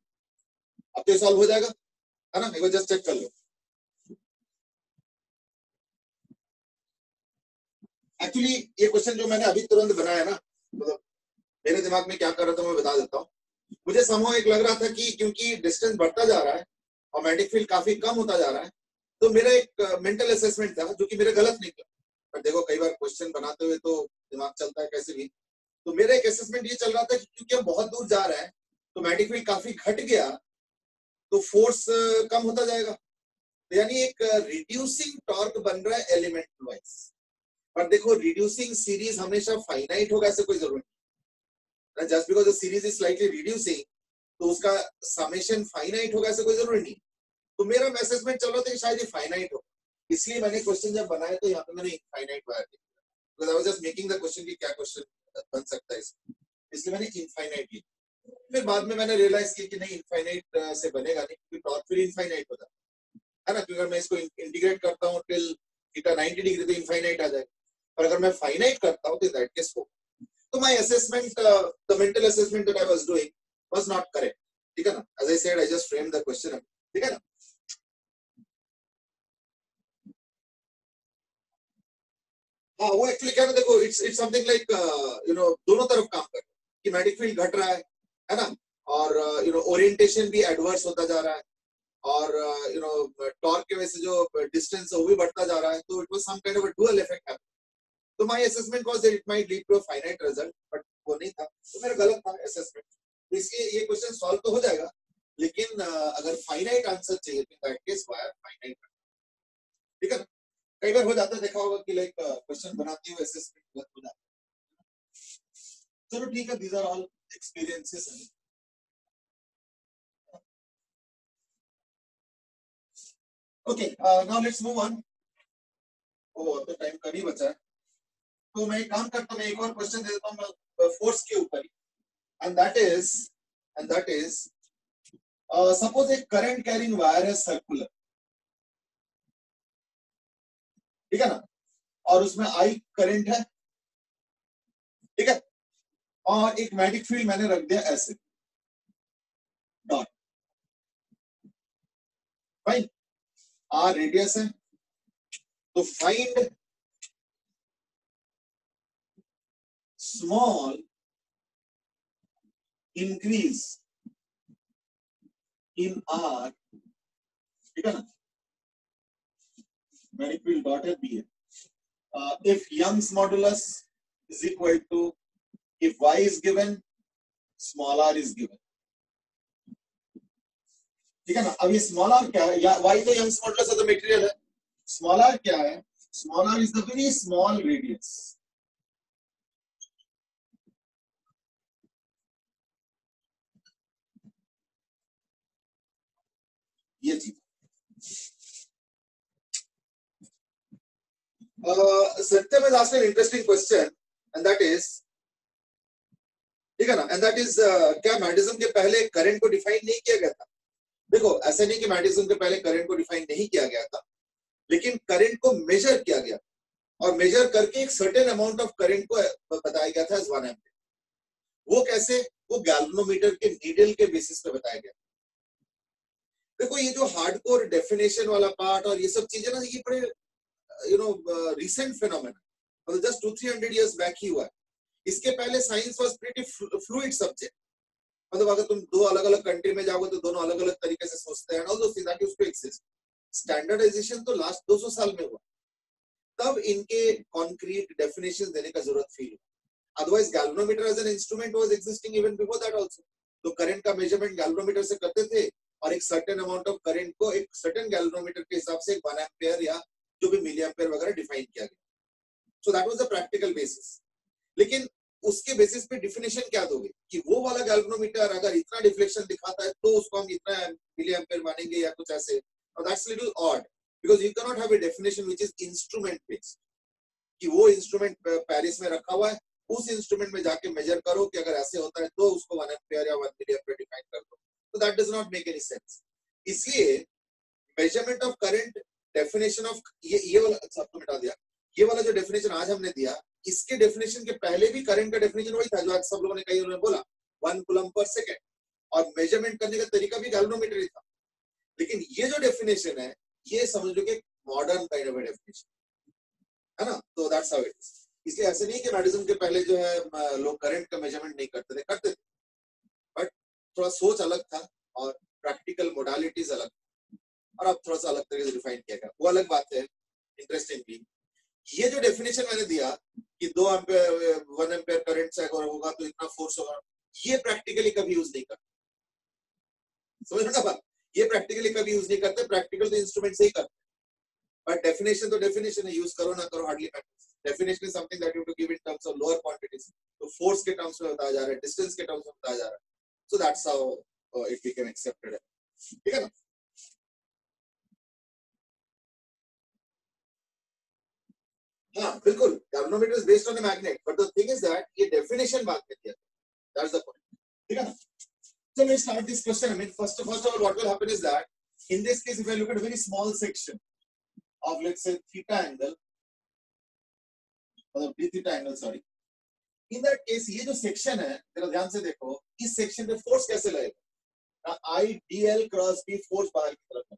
अब तो सॉल्व हो जाएगा, है ना, एक बार जस्ट चेक कर लो। एक्चुअली ये क्वेश्चन जो मैंने अभी तुरंत बनाया ना, मतलब मेरे दिमाग में क्या कर रहा था मैं बता देता हूँ। मुझे समूह एक लग रहा था कि क्योंकि डिस्टेंस बढ़ता जा रहा है और मैग्नेटिक फील्ड काफी कम होता जा रहा है, तो मेरा एक मेंटल असेसमेंट था जो कि मेरा गलत निकला। पर देखो कई बार क्वेश्चन बनाते हुए तो दिमाग चलता है कैसे भी। तो मेरा एक असेसमेंट ये चल रहा था कि क्योंकि हम बहुत दूर जा रहे हैं तो मैग्नेटिक फील्ड काफी घट गया तो फोर्स कम होता जाएगा, तो यानी एक रिड्यूसिंग टॉर्क बन रहा है एलिमेंट वाइज। पर देखो रिड्यूसिंग सीरीज हमेशा फाइनाइट होगा ऐसे कोई जरूरत नहीं, just because the series is slightly reducing तो उसका समेशन फाइनाइट होगा ऐसे कोई जरूरी नहीं। तो मेरा असेसमेंट चल रहा था कि शायद ये फाइनाइट हो, इसलिए मैंने क्वेश्चन जब बनाया तो यहाँ पे मैंने इनफाइनाइट वायर लिखा, because I was just making the question कि क्या क्वेश्चन बन सकता है इसमें, इसलिए मैंने इनफाइनाइट लिखा। फिर बाद में मैंने रियलाइज किया कि नहीं इनफाइनाइट से बनेगा नहीं, क्योंकि टॉर्क फिर इनफाइनाइट होता है ना, क्योंकि अगर मैं इसको इंटीग्रेट करता हूँ टिल थीटा 90 डिग्री तो इनफाइनाइट आ जाएगा, पर अगर मैं फाइनाइट करता हूँ तो दैट केस हो। तो my assessment, the mental assessment that I was doing was not correct, ठीक है ना। As I said I just frame the question, ठीक है ना। हाँ वो एक्चुअली क्या है ना, देखो it's something like you know दोनों तरफ काम कर रहा है कि मैग्नेटिक फील्ड घट रहा है ना, और यू नो ओरिएंटेशन भी एडवर्स होता जा रहा है, और यू नो टॉर्क की वजह से जो डिस्टेंस है वो भी बढ़ता जा रहा है, तो it was some kind of a dual effect happened. तो my assessment was that it might lead to a finite result, but वो नहीं था, तो मेरा गलत था असेसमेंट। तो इसलिए ये क्वेश्चन सॉल्व तो हो जाएगा, लेकिन अगर फाइनाइट आंसर चाहिए तो दैट केस वायर फाइनाइट, ठीक है ना। कई बार हो जाता है, देखा होगा कि लाइक क्वेश्चन बनाते हुए असेसमेंट गलत हो जाता है। चलो ठीक है, these are all experiences. Okay now let's move on. ओ तो टाइम कम ही बचा है, तो मैं एक काम करता हूँ, मैं एक और क्वेश्चन दे देता हूँ फोर्स के ऊपर ही, एंड दैट इज सपोज एक करंट कैरिंग वायर है सर्कुलर, ठीक है ना, और उसमें आई करंट है, ठीक है, और एक मैग्नेटिक फील्ड मैंने रख दिया ऐसे डॉट, फाइन, आर रेडियस है, तो find small increase in are, ठीक है ना, मैग्नेटिक फील्ड डॉट है बी है, if Young's modulus is equal to, if y is given, small r is given, ठीक है ना। अब ये स्मॉल आर क्या है, या y तो Young's modulus of the material है, स्मॉल आर क्या है, small R is the very small radius, ये चीज Satyam is asked an interesting question, and that is, ठीक है ना, एंड दैट इज क्या मैग्नेटिज्म के पहले करंट को डिफाइन नहीं किया गया था। देखो ऐसा नहीं कि मैग्नेटिज्म के पहले करंट को डिफाइन नहीं किया गया था, लेकिन करंट को मेजर किया गया, और मेजर करके एक सर्टेन अमाउंट ऑफ करंट को बताया गया था एज 1 एम्पीयर। वो कैसे, वो गैल्वेनोमीटर के नीडल के बेसिस पे बताया गया। देखो ये जो हार्डकोर डेफिनेशन वाला पार्ट और ये सब चीजें ना, ये बड़े यू नो रिसेंट फिनोमेना, मतलब जस्ट 200-300 इयर्स बैक ही हुआ है। इसके पहले science was pretty fluid subject, मतलब अगर तुम दो अलग अलग कंट्री में जाओगे तो दोनों अलग अलग तरीके से सोचते हैं, all those things that used to exist. Standardization तो लास्ट 200 साल में हुआ, तब इनके कॉन्क्रीट डेफिनेशंस देने का जरूरत फील हुआ। Otherwise galvanometer as an instrument was existing even before that also. तो करंट का मेजरमेंट गैल्वेनोमीटर से करते थे, और एक सर्टेन अमाउंट ऑफ करंट को एक सर्टेन गैल्वेनोमीटर के हिसाब से 1 एम्पीयर या जो भी मिली एम्पीयर वगैरह डिफाइन किया गया। So that was the practical basis. लेकिन उसके बेसिस पे डिफिनेशन क्या दोगे कि वो वाला गैल्वेनोमीटर अगर इतना डिफ्लेक्शन दिखाता है तो उसको हम इतना मिली एम्पीयर मानेंगे या कुछ ऐसे, और that's little odd because you can not have a definition which is instrument based, कि वो इंस्ट्रूमेंट पेरिस में रखा हुआ है, उस इंस्ट्रूमेंट में जाके मेजर करो कि अगर ऐसे होता है तो उसको 1 एम्पीयर या 1 मिली एम्पीयर डिफाइन कर दो, तो that does not make any sense. इसलिए measurement of current definition of ये वाला सबको मिटा दिया, ये वाला जो डेफिनेशन आज हमने दिया, इसके डेफिनेशन के पहले भी करंट का डेफिनेशन वही था जो आज सब लोगों ने कही, उन्होंने बोला 1 कूलम पर सेकंड, और मेजरमेंट करने का तरीका भी गैल्वेनोमीटर ही था। लेकिन ये जो डेफिनेशन है, ये समझ लो कि मॉडर्न काइंड ऑफ डेफिनेशन है ना, तो दैट्स हाउ इट इज। इसलिए ऐसे नहीं कि मैग्नेटिज्म के पहले जो है लोग करंट का मेजरमेंट नहीं करते थे, बट थोड़ा सोच अलग था और प्रैक्टिकल मोडालिटीज अलग, और अब थोड़ा सा अलग तरीके से डिफाइन किया गया, वो अलग बात है। इंटरेस्टिंगली ये जो डेफिनेशन मैंने दिया कि 2 एम्पेयर 1 एम्पेयर करंट से अगर होगा तो इतना फोर्स होगा, ये प्रैक्टिकली कभी यूज नहीं करते, समझ रहे ना बात? ये प्रैक्टिकली कभी यूज नहीं करते, प्रैक्टिकल तो इंस्ट्रूमेंट से ही करते, बट डेफिनेशन तो डेफिनेशन है, यूज करो ना करो hardly matters. Definition is something that you have to give in terms of lower quantities, तो फोर्स के टर्म्स में बताया जा रहा है, डिस्टेंस के टर्म्स में बताया जा रहा है, so that's how it became accepted है, ठीक है ना? हाँ बिल्कुल, galvanometer is based on a magnet, but the thing is that ये definition बात करती है, that's the point, ठीक है ना? So let's start this question. I mean, first of all, what will happen is that in this case, if I look at a very small section of, let's say, theta angle, or d theta angle, sorry. In that case, ये जो section है, जरा ध्यान से देखो, इस section पे force कैसे लगेगा? ना I dl cross b force बाहर की तरफ है,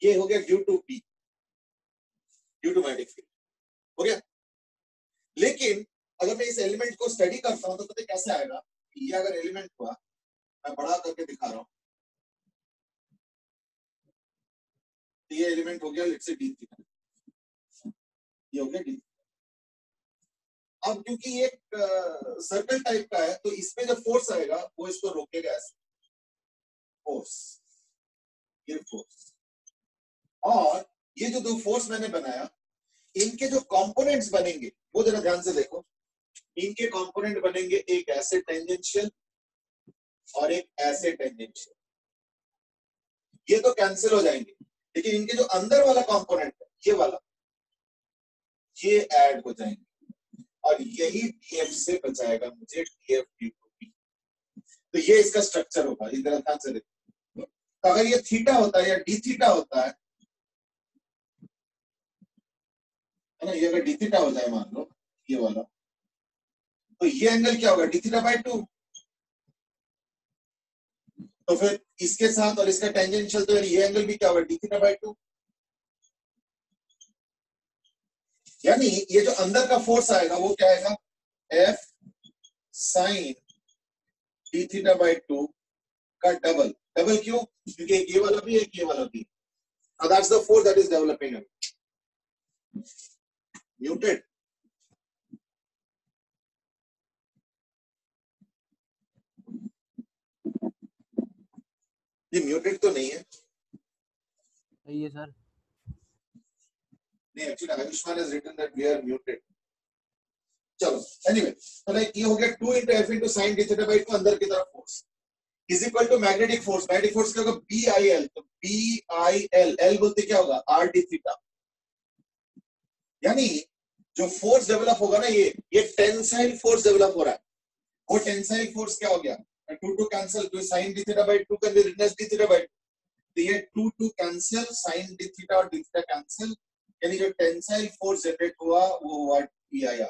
ये हो गया due to p, due to magnetic field, हो गया? लेकिन अगर मैं इस एलिमेंट को स्टडी करता हूं तो पता कैसे आएगा? ये अगर एलिमेंट हुआ, मैं बड़ा करके दिखा रहा हूं, ये एलिमेंट हो गया लेट्स से डी थीटा, ये हो गया डी। अब क्योंकि ये सर्कल टाइप का है तो इसमें जब फोर्स आएगा वो इसको रोकेगा ऐसे, फोर्स, ये फोर्स, और ये जो दो फोर्स मैंने बनाया इनके जो कंपोनेंट्स बनेंगे वो जरा ध्यान से देखो, इनके कंपोनेंट बनेंगे एक ऐसे टेंजेंशियल और एक ऐसे टेंजेंशियल, ये तो कैंसिल हो जाएंगे, लेकिन इनके जो अंदर वाला कंपोनेंट है ये वाला, ये ऐड हो जाएंगे और यही डीएफ से बचाएगा मुझे डीएफ डी टू पी। तो ये इसका स्ट्रक्चर होगा, इधर ध्यान से देखो, तो अगर ये थीटा होता है या डी थीटा होता है ना, ये अगर डी थीटा हो जाए मान लो ये वाला, तो ये एंगल क्या होगा? D theta by 2। तो फिर इसके साथ और इसका टेंजेंशियल, तो ये एंगल भी क्या होगा? D theta by 2। यानी ये जो अंदर का फोर्स आएगा वो क्या आएगा? F sine D theta by 2 का डबल। डबल क्यों? क्योंकि एक ये वाला भी एक ये वाला भी। Now that's the force that is developing. Muted. ये म्यूटेड तो नहीं है? सही है सर। नहीं, actually Ayushman has written that we are muted. चलो, anyway, तो लाइक ये हो गया 2 into f into sin d theta by 2 अंदर की तरफ force is equal to magnetic force. Magnetic force क्या होगा? BIL. तो BIL, L बोलते क्या होगा? R d theta. यानी जो फोर्स डेवलप होगा ना, ये टेंसाइल फोर्स डेवलप हो रहा है। वो टेंसाइल फोर्स क्या हो गया? 2 कैंसिल, तो sin d theta by 2 can be written as d theta by 2. तो ये 2 कैंसिल, sin d theta और d theta कैंसिल, यानी जो टेंसाइल फोर्स जनरेट हुआ वो हुआ PIR।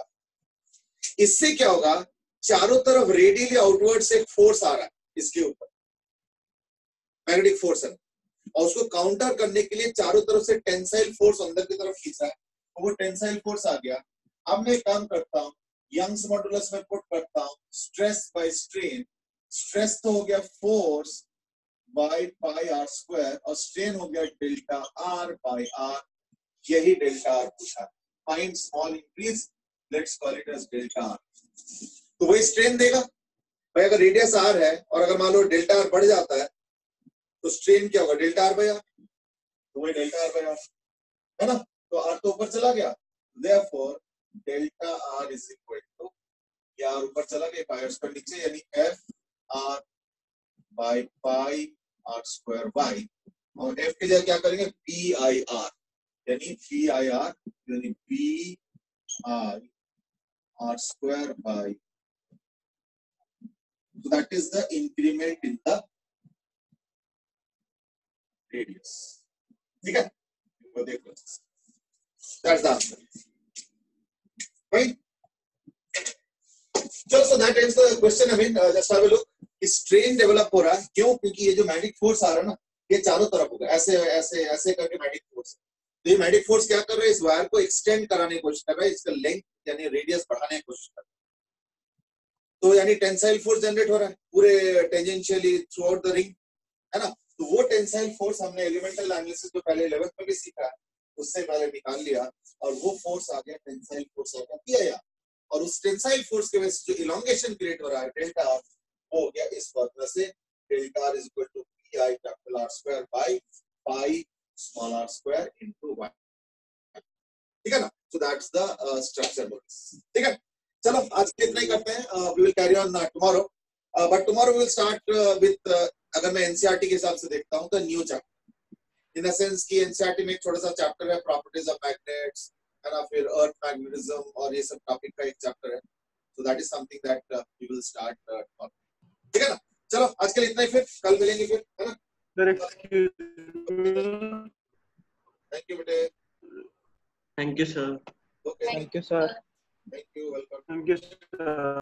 इससे क्या होगा? चारों तरफ रेडियली आउटवर्ड से एक फोर्स आ रहा है इसके ऊपर, मैग्नेटिक फोर्स है, और उसको काउंटर करने के लिए चारों तरफ से टेंसाइल फोर्स अंदर की तरफ खींचा है, तो वो टेंसाइल फोर्स आ गया। अब मैं काम करता हूं, यंग्स मॉडुलस में पुट करता हूं स्ट्रेस बाय स्ट्रेन। स्ट्रेस तो हो गया force by pi R square और स्ट्रेन हो गया डेल्टा आर बाय आर। यही डेल्टा आर पूछा, find small increase, let's call it as delta R. तो वही स्ट्रेन देगा भाई, अगर रेडियस आर है और अगर मान लो डेल्टा आर बढ़ जाता है तो स्ट्रेन क्या होगा? Delta R by R. तो वही डेल्टा आर बाय आर है ना, तो आर तो ऊपर चला गया, therefore delta R is equal to, या आर ऊपर चला गया पाई आर स्क्वायर नीचे, यानी F R by pi R square by, और एफ की जगह क्या करेंगे? पी आई आर, यानी पी आई आर यानी P I R square by, so that is the increment in the radius. ठीक है, वो देखो, that's the answer. Right? So that ends the question. I mean, just have a look. Strain develop हो रहा है, क्यों? क्योंकि ये जो मैग्नेटिक फोर्स आ रहा है ना, ये चारों तरफ होगा, ऐसे ऐसे ऐसे करके मैग्नेटिक फोर्स। तो ये मैग्नेटिक फोर्स क्या कर रहा है? इस वायर को एक्सटेंड कराने की कोशिश कर रहा है, इसका लेंथ यानी रेडियस बढ़ाने की कोशिश कर रहा है। तो यानी टेंसाइल फोर्स जनरेट हो रहा है पूरे tangentially through out the ring, है ना। तो वो टेंसाइल फोर्स हमने एलिमेंटल एनालिसिस में पहले 11th में भी सीखा है, उससे पहले निकाल लिया और वो फोर्स आ गया, टेंसाइल फोर्स आ गया पीआईआर, और उस टेंसाइल फोर्स के वजह से जो इलॉन्गेशन क्रिएट हो रहा है डेल्टा आर, वो हो गया इस फॉर्मूला से delta R is equal to P I capital R square by pi small r square into Y. ठीक है ना? So that's the structure. ठीक है, चलो आज के इतना ही करते हैं। We will carry on tomorrow, but tomorrow we will start with, अगर मैं एनसीईआरटी के हिसाब से देखता हूं तो new chapter, in the sense कि एनसीईआरटी में एक छोटा सा चैप्टर है प्रॉपर्टीज ऑफ मैग्नेट्स, है ना, फिर अर्थ मैग्नेटिज्म और ये सब टॉपिक का एक चैप्टर है। So that is something that we will start tomorrow. ठीक है ना? चलो आज के लिए इतना ही, फिर कल मिलेंगे फिर, है ना? थैंक यू बेटे। Thank you sir. Okay, thank you sir. Thank you, welcome. Thank you sir.